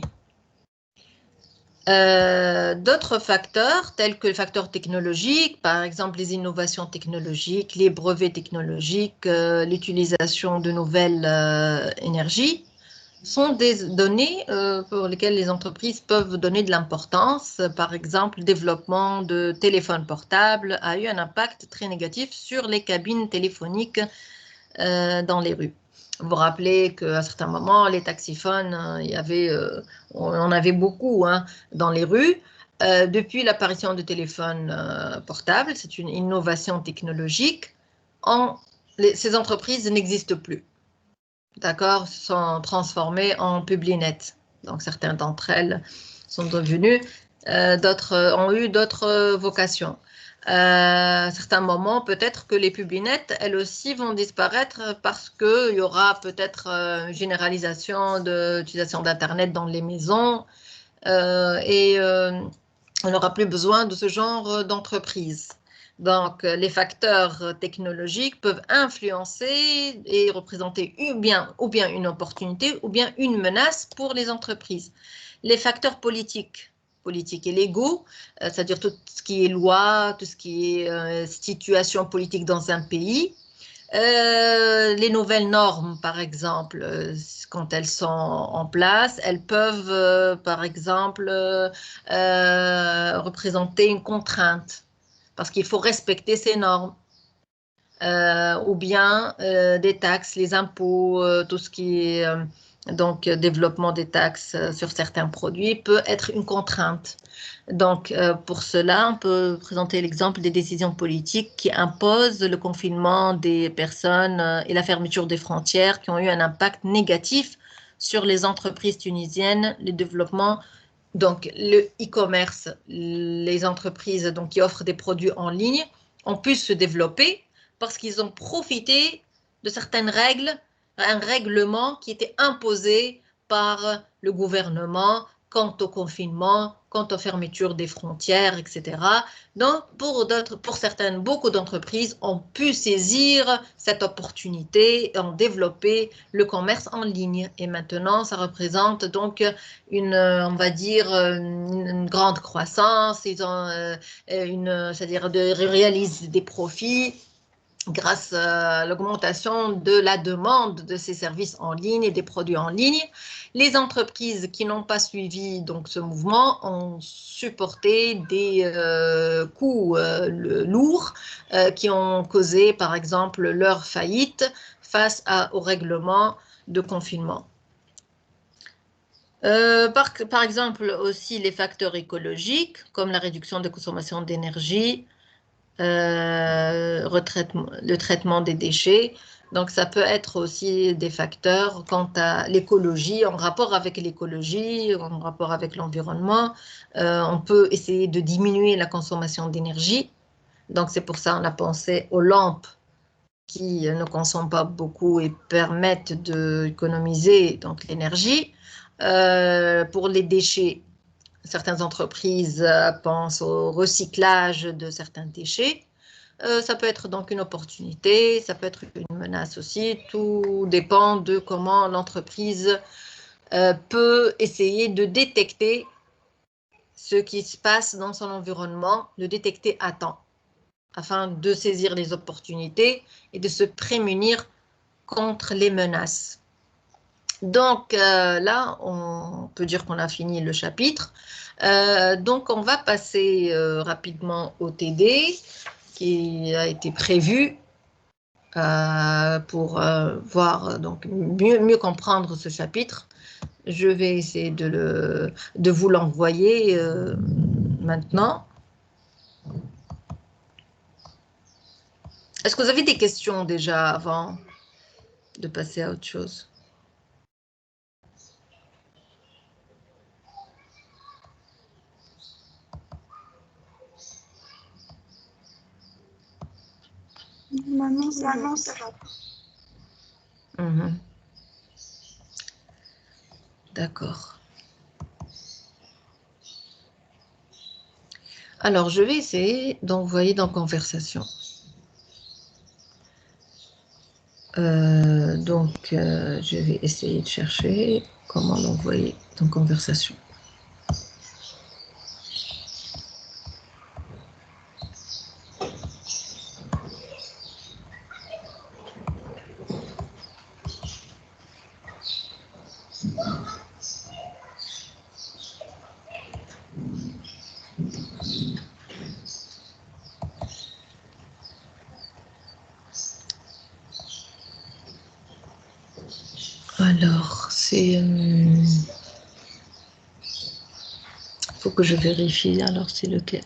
D'autres facteurs, tels que le facteur technologique, par exemple les innovations technologiques, les brevets technologiques, l'utilisation de nouvelles énergies, sont des données pour lesquelles les entreprises peuvent donner de l'importance. Par exemple, le développement de téléphones portables a eu un impact très négatif sur les cabines téléphoniques dans les rues. Vous vous rappelez qu'à certains moments, les taxiphones, on avait beaucoup dans les rues. Depuis l'apparition de téléphones portables, c'est une innovation technologique, ces entreprises n'existent plus. D'accord, sont transformées en Publinet. Donc, certaines d'entre elles sont devenues, d'autres ont eu d'autres vocations. À certains moments, peut-être que les Publinet, elles aussi, vont disparaître parce qu'il y aura peut-être une généralisation de l'utilisation d'Internet dans les maisons et on n'aura plus besoin de ce genre d'entreprise. Donc, les facteurs technologiques peuvent influencer et représenter ou bien une opportunité ou bien une menace pour les entreprises. Les facteurs politiques et légaux, c'est-à-dire tout ce qui est loi, tout ce qui est situation politique dans un pays. Les nouvelles normes, par exemple, quand elles sont en place, elles peuvent, par exemple, représenter une contrainte parce qu'il faut respecter ces normes. Ou bien des taxes, les impôts, tout ce qui est donc développement des taxes sur certains produits peut être une contrainte. Donc pour cela, on peut présenter l'exemple des décisions politiques qui imposent le confinement des personnes et la fermeture des frontières qui ont eu un impact négatif sur les entreprises tunisiennes, le développement. Donc, le e-commerce, les entreprises donc, qui offrent des produits en ligne ont pu se développer parce qu'ils ont profité de certaines règles, un règlement qui était imposé par le gouvernement quant au confinement, quant aux fermetures des frontières, etc. Donc, beaucoup d'entreprises ont pu saisir cette opportunité et ont développé le commerce en ligne. Et maintenant, ça représente donc on va dire, une grande croissance. Ils ont c'est-à-dire réalisent des profits grâce à l'augmentation de la demande de ces services en ligne et des produits en ligne. Les entreprises qui n'ont pas suivi donc, ce mouvement ont supporté des coûts lourds qui ont causé, par exemple, leur faillite face au règlement de confinement. Par exemple, aussi les facteurs écologiques, comme la réduction de consommation d'énergie, le traitement des déchets. Donc, ça peut être aussi des facteurs quant à l'écologie, en rapport avec l'écologie, en rapport avec l'environnement. On peut essayer de diminuer la consommation d'énergie. Donc, c'est pour ça qu'on a pensé aux lampes qui ne consomment pas beaucoup et permettent d'économiser donc l'énergie. Pour les déchets, certaines entreprises pensent au recyclage de certains déchets. Ça peut être donc une opportunité, ça peut être une menace aussi. Tout dépend de comment l'entreprise peut essayer de détecter ce qui se passe dans son environnement, le détecter à temps, afin de saisir les opportunités et de se prémunir contre les menaces. Donc là, on peut dire qu'on a fini le chapitre. Donc on va passer rapidement au TD qui a été prévu pour voir, donc mieux comprendre ce chapitre. Je vais essayer de vous l'envoyer maintenant. Est-ce que vous avez des questions déjà avant de passer à autre chose? Normalement, ça va. D'accord. Alors, je vais essayer d'envoyer dans conversation. Je vais essayer de chercher comment l'envoyer dans conversation. Alors, faut que je vérifie, alors c'est lequel.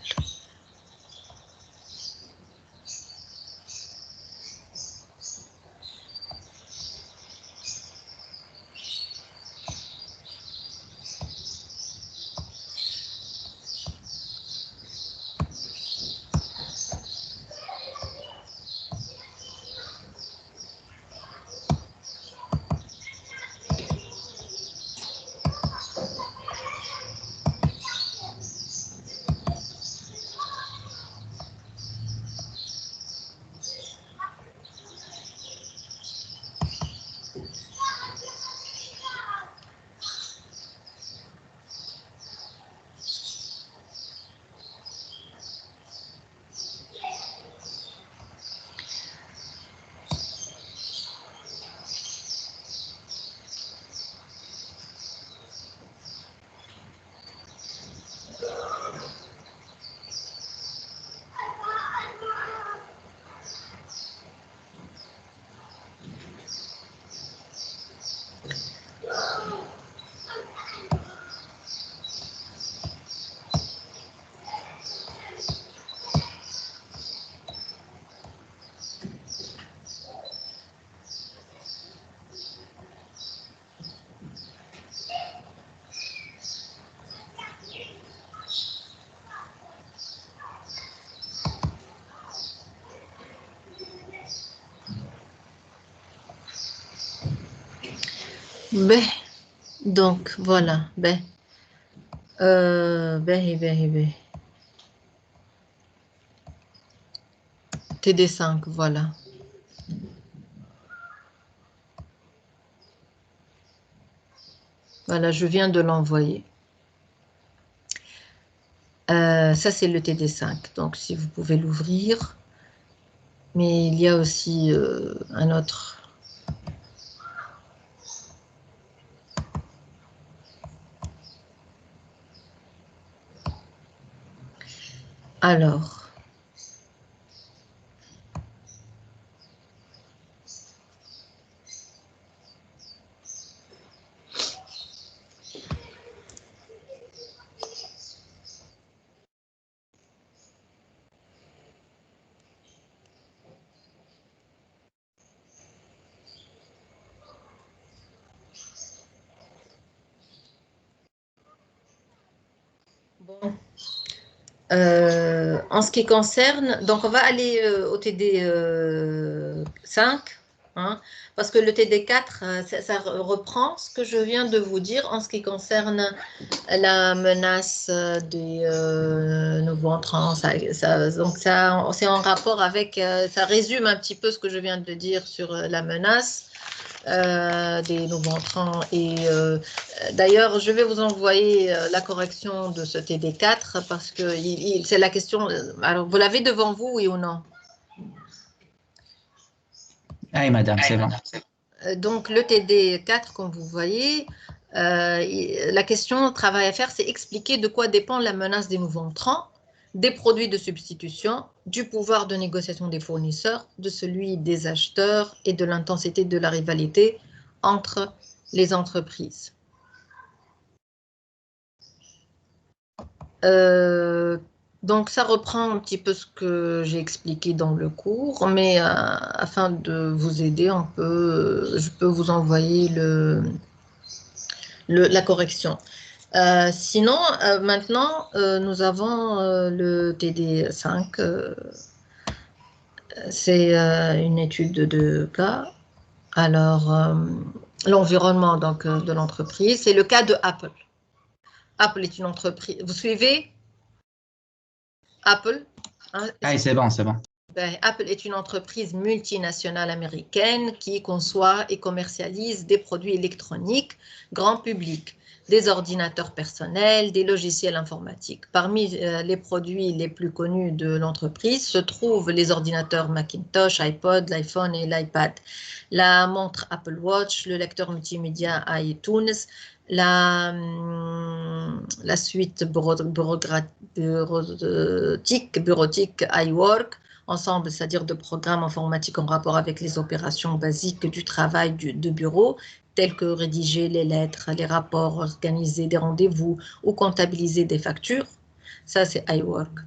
Ben, donc voilà, TD5, voilà. Voilà, je viens de l'envoyer. Ça, c'est le TD5, donc si vous pouvez l'ouvrir. Mais il y a aussi un autre. Alors. Bon. En ce qui concerne, donc on va aller au TD 5, hein, parce que le TD 4, ça reprend ce que je viens de vous dire en ce qui concerne la menace des nouveaux entrants. Donc ça, c'est en rapport avec, ça résume un petit peu ce que je viens de dire sur la menace. Des nouveaux entrants et d'ailleurs je vais vous envoyer la correction de ce TD4 parce que c'est la question, alors vous l'avez devant vous, oui ou non? Oui madame, c'est bon. Donc le TD4, comme vous voyez, la question travail à faire, c'est expliquer de quoi dépend la menace des nouveaux entrants, des produits de substitution, du pouvoir de négociation des fournisseurs, de celui des acheteurs et de l'intensité de la rivalité entre les entreprises. Donc ça reprend un petit peu ce que j'ai expliqué dans le cours, mais afin de vous aider, je peux vous envoyer la correction. Sinon, maintenant, nous avons le TD5 c'est une étude de cas. Alors, l'environnement donc de l'entreprise, c'est le cas de Apple. Apple est une entreprise. Vous suivez? Apple. Hein, Ah, c'est bon, c'est bon. Ben, Apple est une entreprise multinationale américaine qui conçoit et commercialise des produits électroniques grand public, des ordinateurs personnels, des logiciels informatiques. Parmi les produits les plus connus de l'entreprise se trouvent les ordinateurs Macintosh, iPod, l'iPhone et l'iPad, la montre Apple Watch, le lecteur multimédia iTunes, la suite bureautique iWork, ensemble, c'est-à-dire de programmes informatiques en rapport avec les opérations basiques du travail de bureau, tels que rédiger les lettres, les rapports, organiser des rendez-vous ou comptabiliser des factures. Ça, c'est iWork.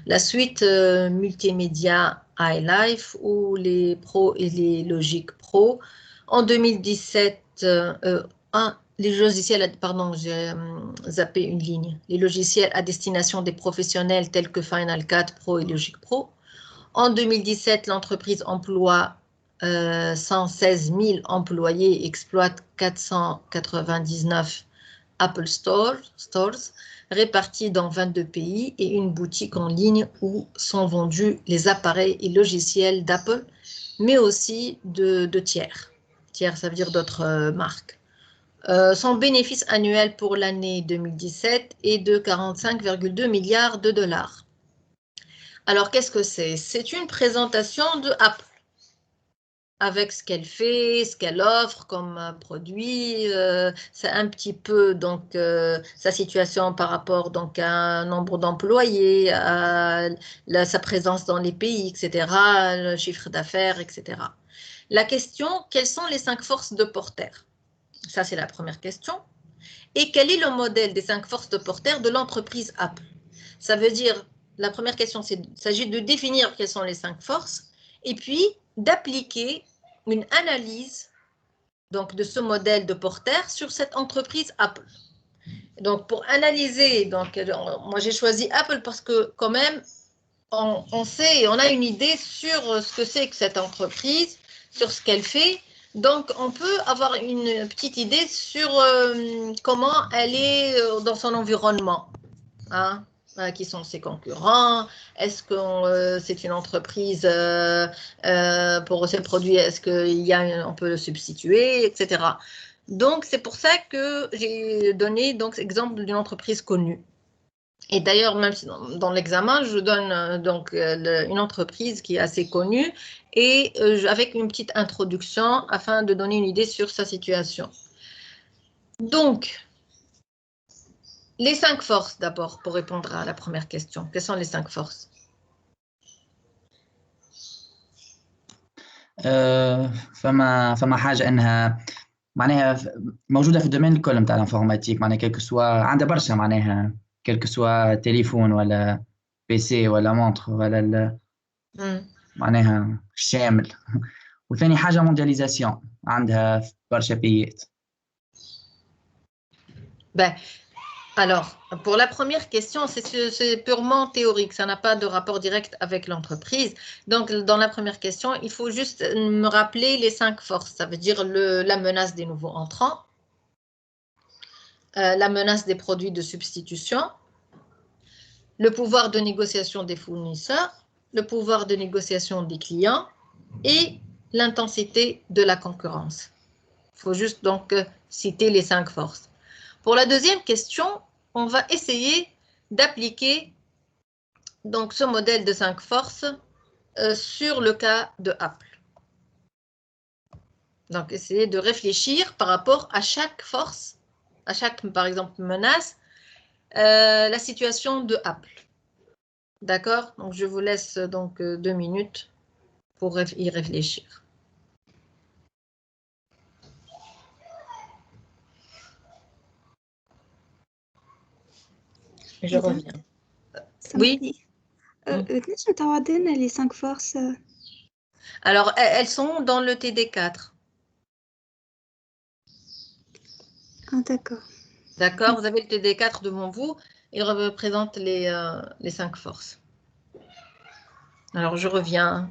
La suite multimédia iLife ou les Pro et les Logic Pro. En 2017, les logiciels, pardon, j'ai zappé une ligne. Les logiciels à destination des professionnels tels que Final Cut Pro et Logic Pro. En 2017, l'entreprise emploie 116 000 employés et exploite 499 Apple Stores répartis dans 22 pays et une boutique en ligne où sont vendus les appareils et logiciels d'Apple, mais aussi de tiers. Tiers, ça veut dire d'autres marques. Son bénéfice annuel pour l'année 2017 est de 45,2 milliards de dollars. Alors, qu'est-ce que c'est? C'est une présentation de Apple avec ce qu'elle fait, ce qu'elle offre comme produit. C'est un petit peu donc sa situation par rapport donc à un nombre d'employés, à sa présence dans les pays, etc., le chiffre d'affaires, etc. La question, quelles sont les 5 forces de Porter? Ça, c'est la première question. Et quel est le modèle des 5 forces de Porter de l'entreprise Apple? Ça veut dire, la première question, il s'agit de définir quelles sont les 5 forces et puis d'appliquer une analyse donc, de ce modèle de Porter sur cette entreprise Apple. Donc, pour analyser, donc, moi j'ai choisi Apple parce que quand même, on sait, on a une idée sur ce que c'est que cette entreprise, sur ce qu'elle fait. Donc, on peut avoir une petite idée sur comment elle est dans son environnement. Hein, qui sont ses concurrents? Est-ce que c'est une entreprise pour ses produits? Est-ce qu'on peut le substituer, etc. Donc, c'est pour ça que j'ai donné donc l'exemple d'une entreprise connue. Et d'ailleurs, même si dans l'examen, je donne donc une entreprise qui est assez connue et avec une petite introduction afin de donner une idée sur sa situation. Donc, les 5 forces d'abord pour répondre à la première question. Quelles sont les 5 forces? فما حاجة أنها معناها موجودة في الدومين الكل نتاع الانفورماتيك معناها كيلكو سوا عندها برشا معناها كيلكو سوا تليفون ولا بي سي ولا مونتر ولا معناها شامل. وثاني حاجة موندياليزاسيون عندها في برشا بيات. Alors, pour la première question, c'est purement théorique, ça n'a pas de rapport direct avec l'entreprise. Donc, dans la première question, il faut juste me rappeler les 5 forces. Ça veut dire la menace des nouveaux entrants, la menace des produits de substitution, le pouvoir de négociation des fournisseurs, le pouvoir de négociation des clients et l'intensité de la concurrence. Il faut juste donc citer les 5 forces. Pour la deuxième question, on va essayer d'appliquer donc ce modèle de 5 forces sur le cas de Apple. Donc, essayer de réfléchir par rapport à chaque force, à chaque, par exemple, menace, la situation de Apple. D'accord? Donc, je vous laisse donc 2 minutes pour y réfléchir. Je reviens. Oui. Les 5 forces. Alors, elles sont dans le TD4. Ah, d'accord. D'accord, vous avez le TD4 devant vous. Il représente les 5 forces. Alors, je reviens.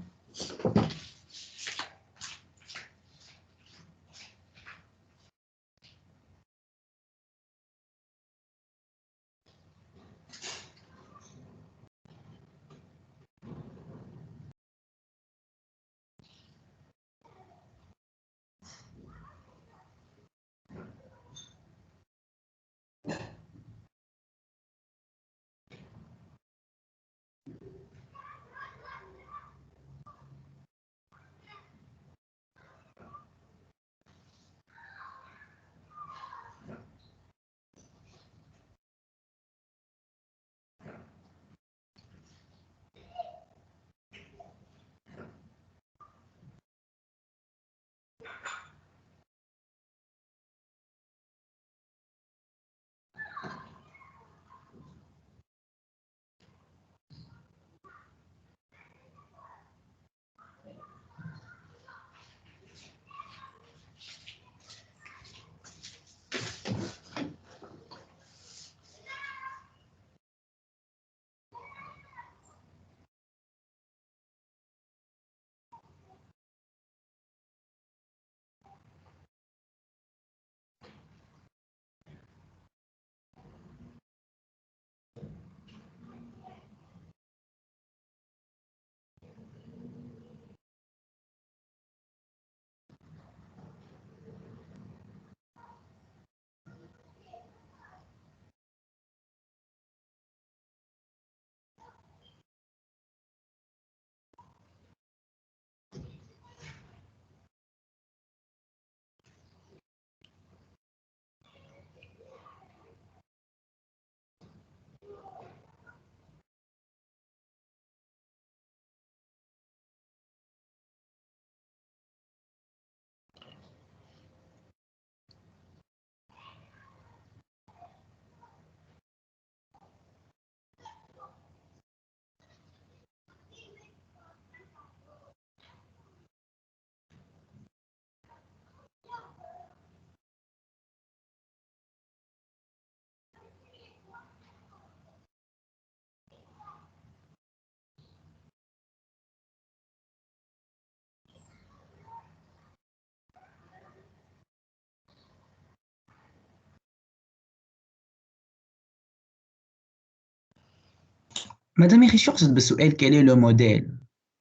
مادام يا أخي شو يقصد بالسؤال quel est le modèle؟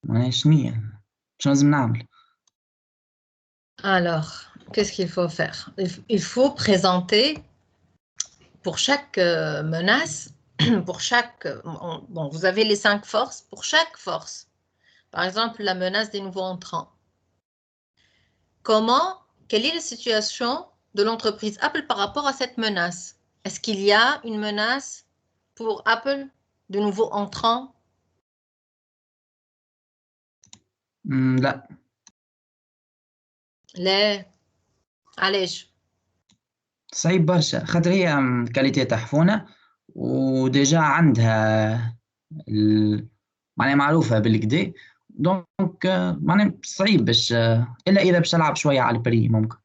معناها شنيا؟ شو لازم نعمل؟ Alors, qu'est-ce qu'il faut faire? Il faut présenter pour chaque menace, pour chaque... Bon, vous avez les 5 forces. Pour chaque force, par exemple, la menace des nouveaux entrants. Quelle est la situation de l'entreprise Apple par rapport à cette menace? Est-ce qu'il y a une menace pour Apple de nouveaux entrants? لا. لا. علاش؟ صعيب برشا خاطر هي كاليتي تحفونة وديجا عندها معناها معروفة بالكدا دونك معناها صعيب باش إلا إذا باش تلعب شوية على البري ممكن.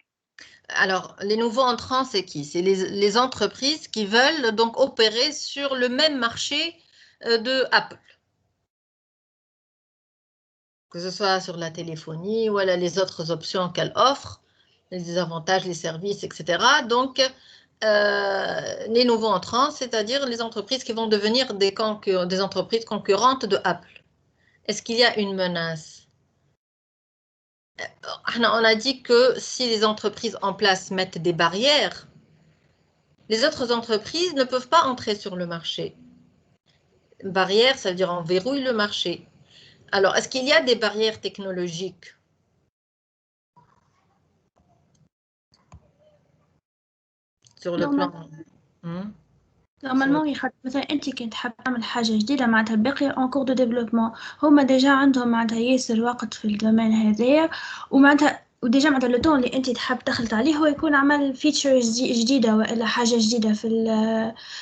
Alors, les nouveaux entrants, c'est qui? C'est les entreprises qui veulent donc opérer sur le même marché de Apple. Que ce soit sur la téléphonie ou les autres options qu'elle offre, les avantages, les services, etc. Donc, les nouveaux entrants, c'est-à-dire les entreprises qui vont devenir des entreprises concurrentes de Apple. Est-ce qu'il y a une menace? On a dit que si les entreprises en place mettent des barrières, les autres entreprises ne peuvent pas entrer sur le marché. Barrière, ça veut dire on verrouille le marché. Alors, est-ce qu'il y a des barrières technologiques? Sur le plan... نورمالمون يخاطر مثلا انت كنت حاب تعمل حاجه جديده معناتها باقي اون كور دو ديفلوبمون هما ديجا عندهم معناتها ياسر وقت في الدومين هذايا ومعناتها وديجا معناتها لو طون اللي انت تحب تخلط عليه هو يكون عمل فيتشر جديده والا حاجه جديده في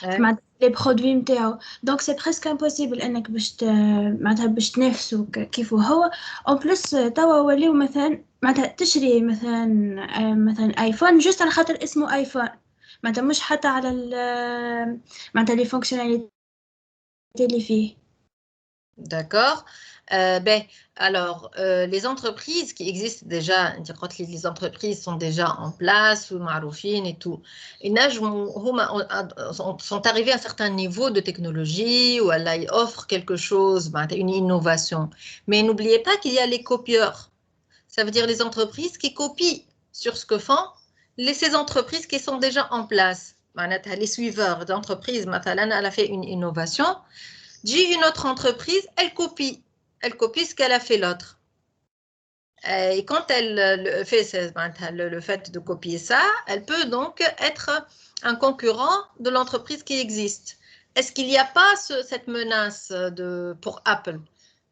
معناتها لي برودوي نتاعو دونك سي بريسك امبوسيبل انك باش معناتها باش تنافسوا كيف هو اون بلس توا ولاو مثلا معناتها تشري مثلا ايفون جوست على خاطر اسمه ايفون معناتها مش حتى على معناتها لي فونكسيوناليتي اللي فيه D'accord. Alors, les entreprises qui existent déjà, les entreprises sont déjà en place, ou maroufines et tout. Et là, sont arrivés à un certain niveau de technologie où elles offrent quelque chose, une innovation. Mais n'oubliez pas qu'il y a les copieurs. Ça veut dire les entreprises qui copient sur ce que font ces entreprises qui sont déjà en place. Les suiveurs d'entreprises, elle a fait une innovation. Dit une autre entreprise, elle copie ce qu'elle a fait l'autre. Et quand elle fait le fait de copier ça, elle peut donc être un concurrent de l'entreprise qui existe. Est-ce qu'il n'y a pas cette menace pour Apple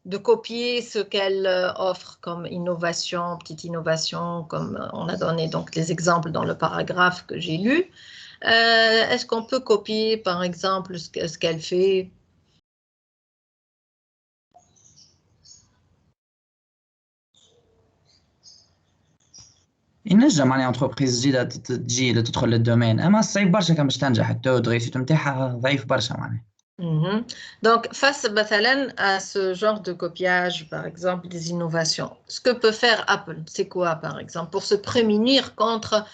de copier ce qu'elle offre comme innovation, petite innovation, comme on a donné donc les exemples dans le paragraphe que j'ai lu? Est-ce qu'on peut copier, par exemple, ce qu'elle fait? ينجم معناها انتربريز جديده تجي تدخل للدومين، اما صعيب برشا كان باش تنجح، التو ريسيت نتاعها ضعيف برشا معناها. Donc, face à ce genre de copiage, par exemple, des innovations, ce que peut faire Apple, c'est quoi, par exemple, pour se prémunir contre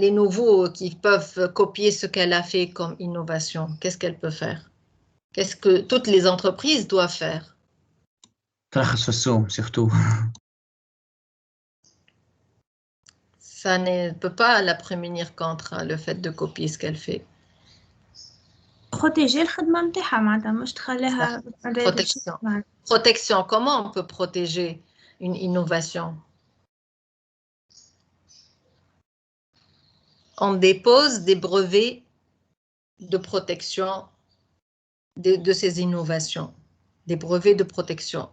les nouveaux qui peuvent copier ce qu'elle a fait comme innovation? Qu'est-ce qu'elle peut faire? Qu'est-ce que toutes les entreprises doivent faire? ترخص في السوق surtout. Ça ne peut pas la prémunir contre le fait de copier ce qu'elle fait. protéger الخدمة نتاعها معناتها مش تخليها protection. Protection, comment on peut protéger une innovation? On dépose des brevets de protection de ces innovations, des brevets de protection.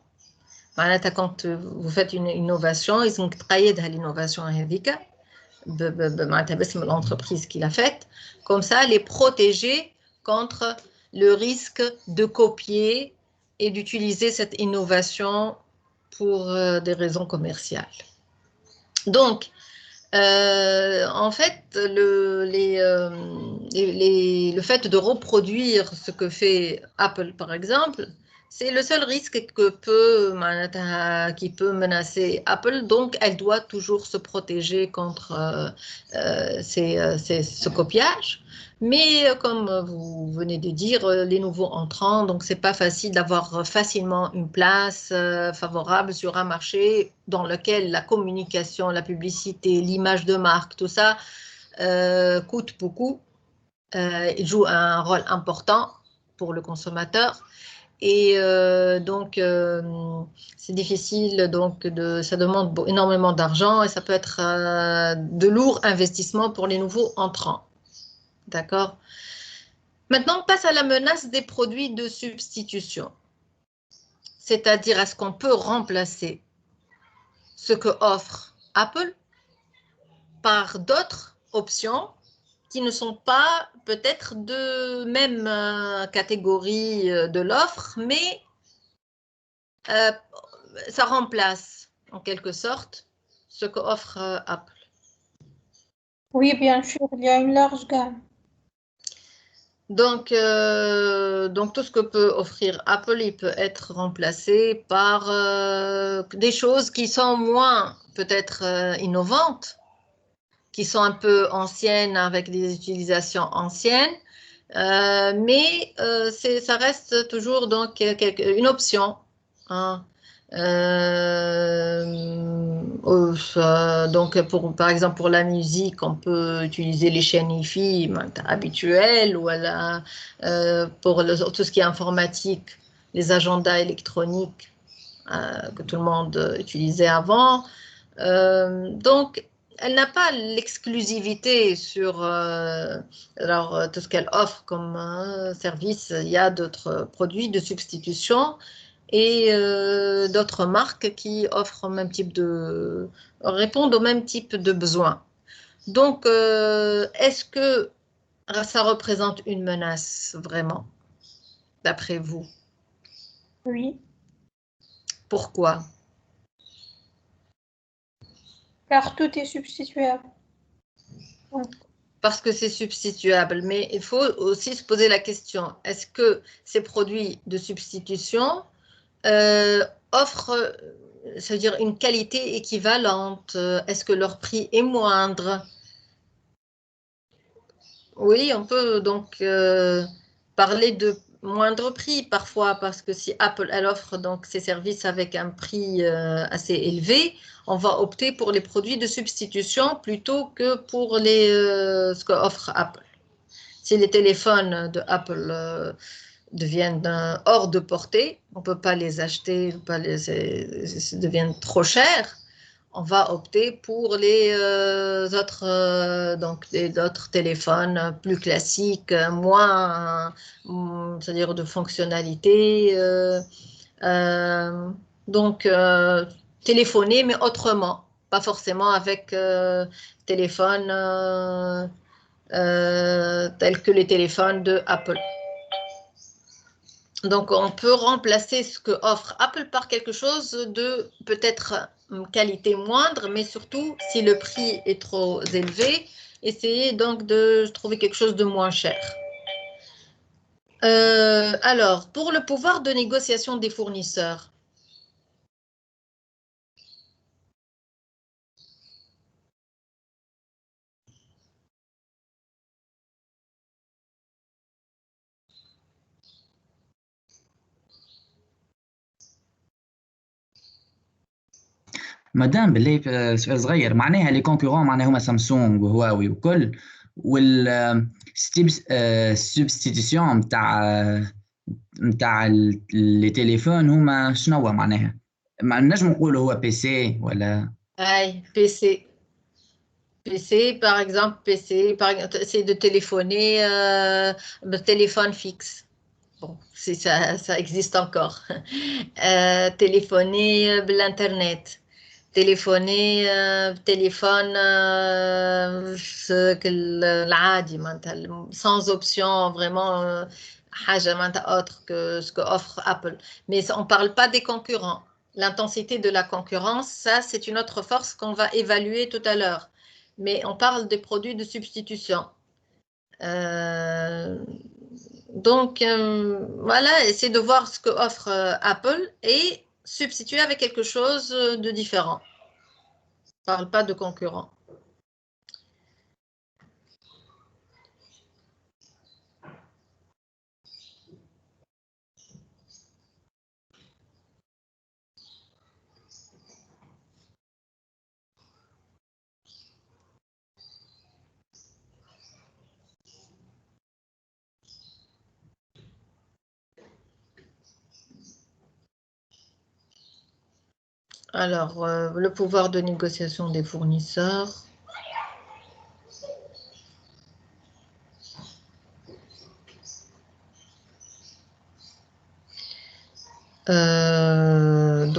Quand vous faites une innovation, ils ont travaillé dans l'innovation l'entreprise qui l'a faite, comme ça, les protéger contre le risque de copier et d'utiliser cette innovation pour des raisons commerciales. Donc, en fait, le fait de reproduire ce que fait Apple, par exemple, c'est le seul risque qui peut menacer Apple. Donc, elle doit toujours se protéger contre ce copiage. Mais comme vous venez de dire, les nouveaux entrants, donc c'est pas facile d'avoir facilement une place favorable sur un marché dans lequel la communication, la publicité, l'image de marque, tout ça coûte beaucoup. Il joue un rôle important pour le consommateur. Et donc, c'est difficile, donc ça demande énormément d'argent et ça peut être de lourds investissements pour les nouveaux entrants. D'accord? Maintenant, on passe à la menace des produits de substitution. C'est-à-dire, est-ce qu'on peut remplacer ce que offre Apple par d'autres options qui ne sont pas peut-être de même catégorie de l'offre, mais ça remplace en quelque sorte ce que offre Apple. Oui, bien sûr, il y a une large gamme. Donc tout ce que peut offrir Apple, il peut être remplacé par des choses qui sont moins peut-être innovantes, qui sont un peu anciennes avec des utilisations anciennes, mais ça reste toujours donc une option. Hein. Donc, par exemple, pour la musique, on peut utiliser les chaînes Hi-Fi habituelles, ou pour tout ce qui est informatique, les agendas électroniques que tout le monde utilisait avant. Donc, elle n'a pas l'exclusivité sur tout ce qu'elle offre comme service. Il y a d'autres produits de substitution et d'autres marques qui offrent répondent au même type de besoins. Donc, est-ce que ça représente une menace vraiment, d'après vous? Oui. Pourquoi? Car tout est substituable. Parce que c'est substituable, mais il faut aussi se poser la question, est-ce que ces produits de substitution offrent, c'est-à-dire une qualité équivalente. Est-ce que leur prix est moindre? Oui, on peut donc parler de moindre prix parfois, parce que si Apple elle offre donc ses services avec un prix assez élevé, on va opter pour les produits de substitution plutôt que pour ce qu'offre Apple. Si les téléphones de Apple deviennent hors de portée, on ne peut pas les acheter, deviennent trop chers, on va opter pour les autres téléphones plus classiques, moins, c'est-à-dire de fonctionnalité. Donc, téléphoner, mais autrement, pas forcément avec téléphone tels que les téléphones de Apple. Donc, on peut remplacer ce que offre Apple par quelque chose de peut-être qualité moindre, mais surtout, si le prix est trop élevé, essayez donc de trouver quelque chose de moins cher. Alors, pour le pouvoir de négociation des fournisseurs, مدام بالله سؤال صغير معناها لي كونكورون معناها هما سامسونج وهواوي وكل وال سبستيتيسيون نتاع لي تليفون هما شنو معناها نجم نقولوا هو بي سي ولا PC. PC, par exemple, c'est de téléphoner, téléphone fixe. Bon, ça existe encore. Téléphoner l'Internet. Téléphoner téléphone العادي معناتها sans option vraiment حاجة معناتها autre que ce que offre Apple. Mais on ne parle pas des concurrents. L'intensité de la concurrence, ça c'est une autre force qu'on va évaluer tout à l'heure. Mais on parle des produits de substitution. Donc, voilà, essayez de voir ce que offre Apple et substituer avec quelque chose de différent. On ne parle pas de concurrents. Alors, le pouvoir de négociation des fournisseurs.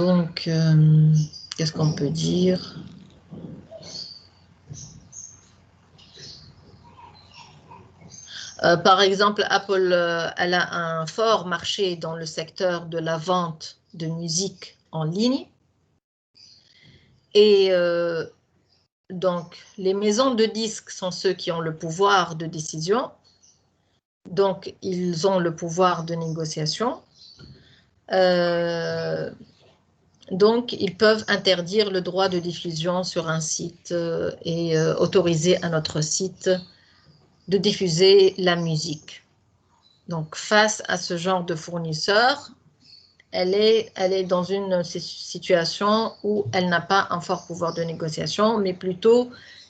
Donc, qu'est-ce qu'on peut dire? Par exemple, Apple, elle a un fort marché dans le secteur de la vente de musique en ligne. Et donc, les maisons de disques sont ceux qui ont le pouvoir de décision. Donc, ils ont le pouvoir de négociation. Donc, ils peuvent interdire le droit de diffusion sur un site et autoriser à notre site de diffuser la musique. Donc, face à ce genre de fournisseur, elle est dans une situation où elle n'a pas un fort pouvoir de négociation, mais plutôt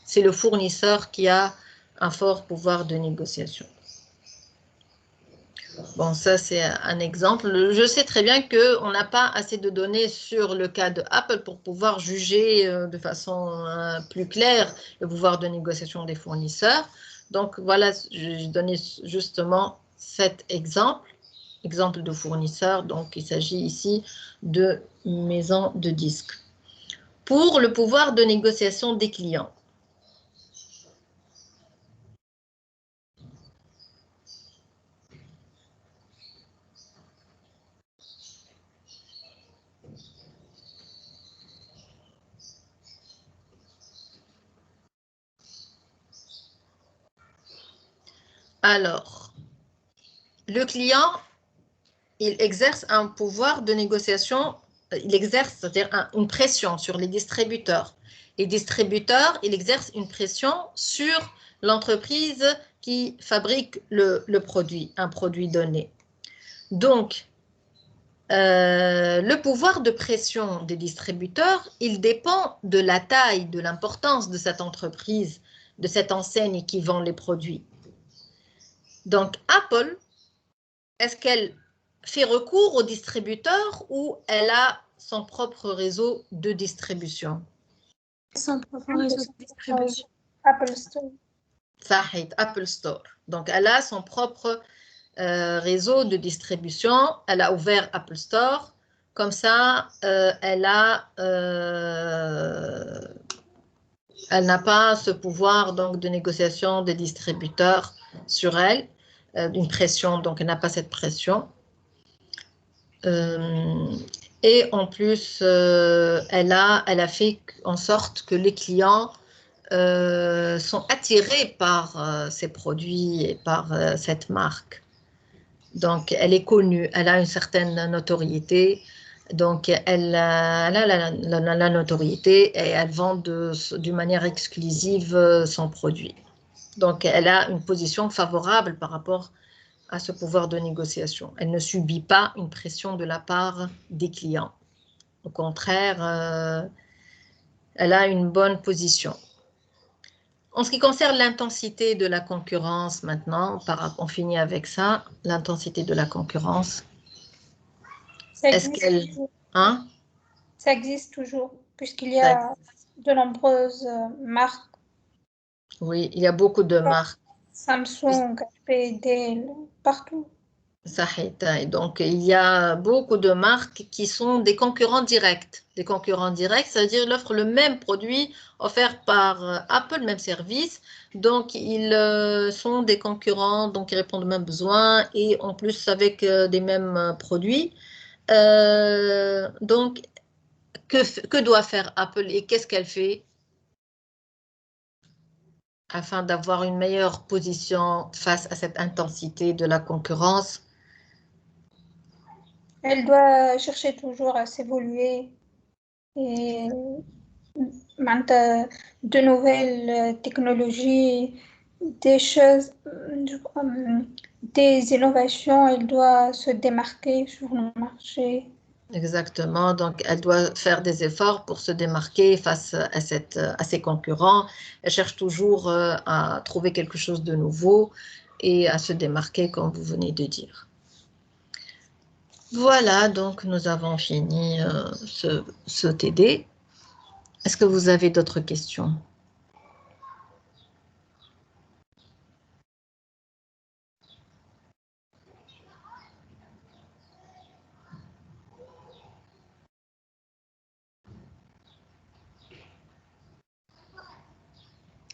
c'est le fournisseur qui a un fort pouvoir de négociation. Bon, ça c'est un exemple. Je sais très bien qu'on n'a pas assez de données sur le cas de Apple pour pouvoir juger de façon plus claire le pouvoir de négociation des fournisseurs. Donc voilà, j'ai donné justement cet exemple de fournisseur. Donc il s'agit ici de maisons de disques. Pour le pouvoir de négociation des clients. Alors, le client, il exerce un pouvoir de négociation, il exerce, c'est-à-dire une pression sur les distributeurs. Les distributeurs, il exerce une pression sur l'entreprise qui fabrique le produit, un produit donné. Donc, le pouvoir de pression des distributeurs, il dépend de la taille, de l'importance de cette entreprise, de cette enseigne qui vend les produits. Donc, Apple, est-ce qu'elle fait recours aux distributeurs ou elle a son propre réseau de distribution? Son propre réseau de distribution. Apple Store. Sahid, Apple Store. Donc, elle a son propre réseau de distribution. Elle a ouvert Apple Store. Comme ça, elle n'a pas ce pouvoir donc, de négociation des distributeurs sur elle, une pression, donc elle n'a pas cette pression. Et en plus, elle a fait en sorte que les clients sont attirés par ces produits et par cette marque. Donc, elle est connue, elle a une certaine notoriété. Donc, elle a la notoriété et elle vend d'une manière exclusive son produit. Donc, elle a une position favorable par rapport à ce pouvoir de négociation. Elle ne subit pas une pression de la part des clients. Au contraire, elle a une bonne position. En ce qui concerne l'intensité de la concurrence maintenant, on finit avec ça, l'intensité de la concurrence. Est-ce qu'elle... Hein? Ça existe toujours, puisqu'il y a de nombreuses marques. Oui, il y a beaucoup de marques. Samsung, HP, Dell, partout. Et donc, il y a beaucoup de marques qui sont des concurrents directs. Des concurrents directs, ça veut dire qu'ils offrent le même produit offert par Apple, le même service. Donc, ils sont des concurrents, donc ils répondent aux mêmes besoins et en plus avec des mêmes produits. Donc, que doit faire Apple et qu'est-ce qu'elle fait afin d'avoir une meilleure position face à cette intensité de la concurrence? Elle doit chercher toujours à s'évoluer et de nouvelles technologies, des choses, des innovations. Elle doit se démarquer sur le marché. Exactement, donc elle doit faire des efforts pour se démarquer face à ses concurrents. Elle cherche toujours à trouver quelque chose de nouveau et à se démarquer, comme vous venez de dire. Voilà, donc nous avons fini ce TD. Est-ce que vous avez d'autres questions?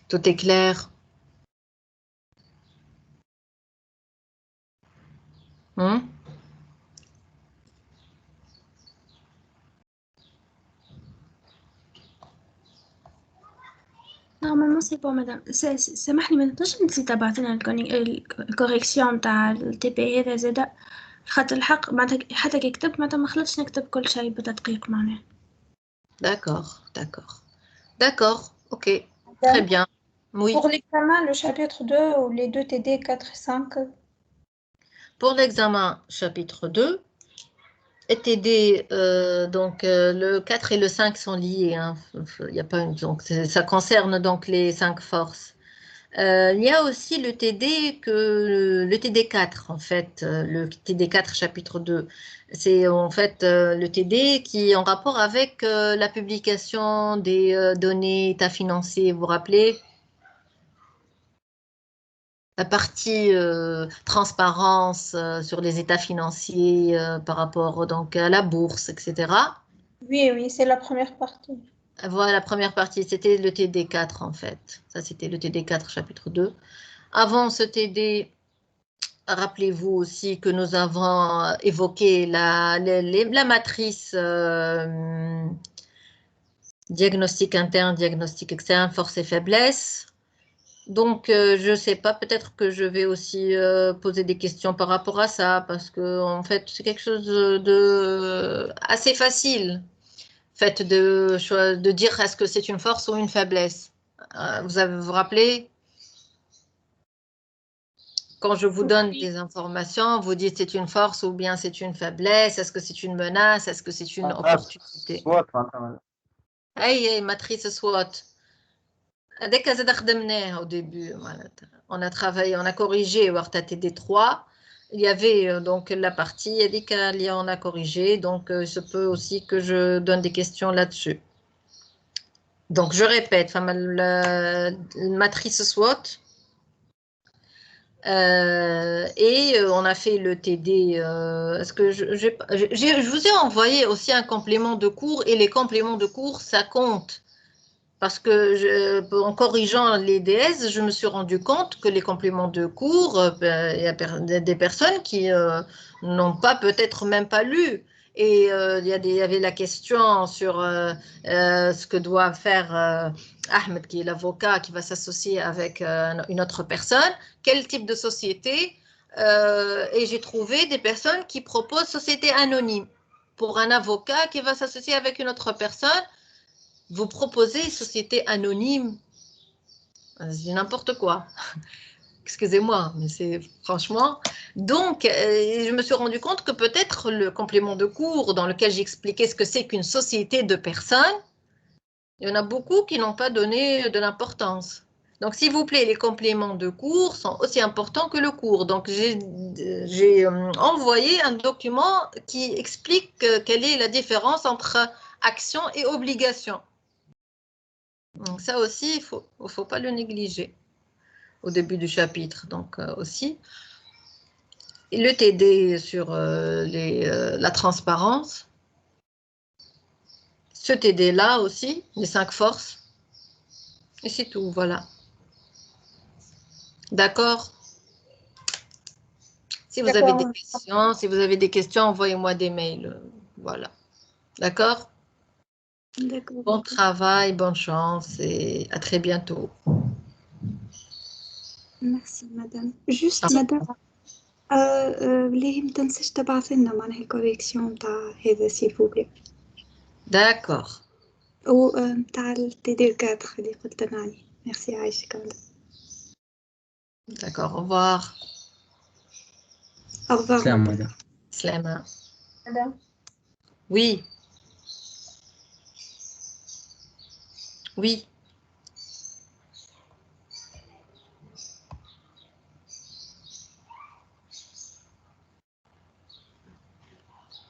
Tout est clair? Normalement c'est bon madame. سامحني ما تقدرش انتي تبعتينا الكوريكسيون تاع التي بي هذا زادا خاطر الحق معناتها حتى كي كتبت معناتها ما خلطش نكتب كل شيء بتدقيق معناها. D'accord, ok, très bien. Oui. Pour l'examen, le chapitre 2 ou les deux TD 4 et 5? Pour l'examen chapitre 2, et TD, le 4 et le 5 sont liés, hein. Il y a pas donc ça concerne donc les 5 forces. Il y a aussi le TD4 en fait, le TD4 chapitre 2. C'est en fait le TD qui est en rapport avec la publication des données état financier, vous vous rappelez? La partie transparence sur les états financiers par rapport donc, à la bourse, etc. Oui, c'est la première partie. Voilà, la première partie, c'était le TD4 en fait. Ça, c'était le TD4 chapitre 2. Avant ce TD, rappelez-vous aussi que nous avons évoqué la matrice diagnostic interne, diagnostic externe, force et faiblesse. Donc, je ne sais pas, peut-être que je vais aussi poser des questions par rapport à ça, parce que en fait, c'est quelque chose de assez facile, fait de dire est-ce que c'est une force ou une faiblesse. Vous rappelez, quand je vous donne des informations, vous dites c'est une force ou bien c'est une faiblesse, est-ce que c'est une menace, est-ce que c'est une opportunité. SWOT معناتها. أي matrice SWOT. هذاك زاد خدمناه au début. On a travaillé, on a corrigé وقت TD3. Il y avait donc la partie هذيك اللي on a corrigé, donc il se peut aussi que je donne des questions là-dessus. Donc je répète, la matrice SWOT. Et on a fait le TD. Est-ce que je vous ai envoyé aussi un complément de cours, et les compléments de cours, ça compte. Parce que en corrigeant les DS, je me suis rendu compte que les compléments de cours, il y a des personnes qui n'ont pas, peut-être même pas lu. Et il y avait la question sur ce que doit faire Ahmed, qui est l'avocat, qui va s'associer avec une autre personne. Quel type de société? Et j'ai trouvé des personnes qui proposent société anonyme. Pour un avocat qui va s'associer avec une autre personne, vous proposez société anonyme. C'est n'importe quoi. Excusez-moi, mais c'est franchement. Donc, je me suis rendu compte que peut-être le complément de cours dans lequel j'expliquais ce que c'est qu'une société de personnes, il y en a beaucoup qui n'ont pas donné de l'importance. Donc, s'il vous plaît, les compléments de cours sont aussi importants que le cours. Donc, j'ai envoyé un document qui explique quelle est la différence entre action et obligation. Donc ça aussi, il ne faut pas le négliger au début du chapitre. Donc aussi, et le TD sur la transparence. Ce TD-là aussi, les 5 forces. Et c'est tout, voilà. D'accord? Si vous avez des questions, envoyez-moi des mails. Voilà. D'accord? D'accord. Bon travail, bonne chance et à très bientôt. Merci madame. Juste madame ليه ما تنساش تبعث لنا معناها الكوريكسيون تاع هذا s'il vous plaît. D'accord. و تاع التي 4 اللي قلت لنا عليه. Merci عايشك. D'accord, au revoir. Au revoir. سلام madame. Slama. Madame, Oui. Oui.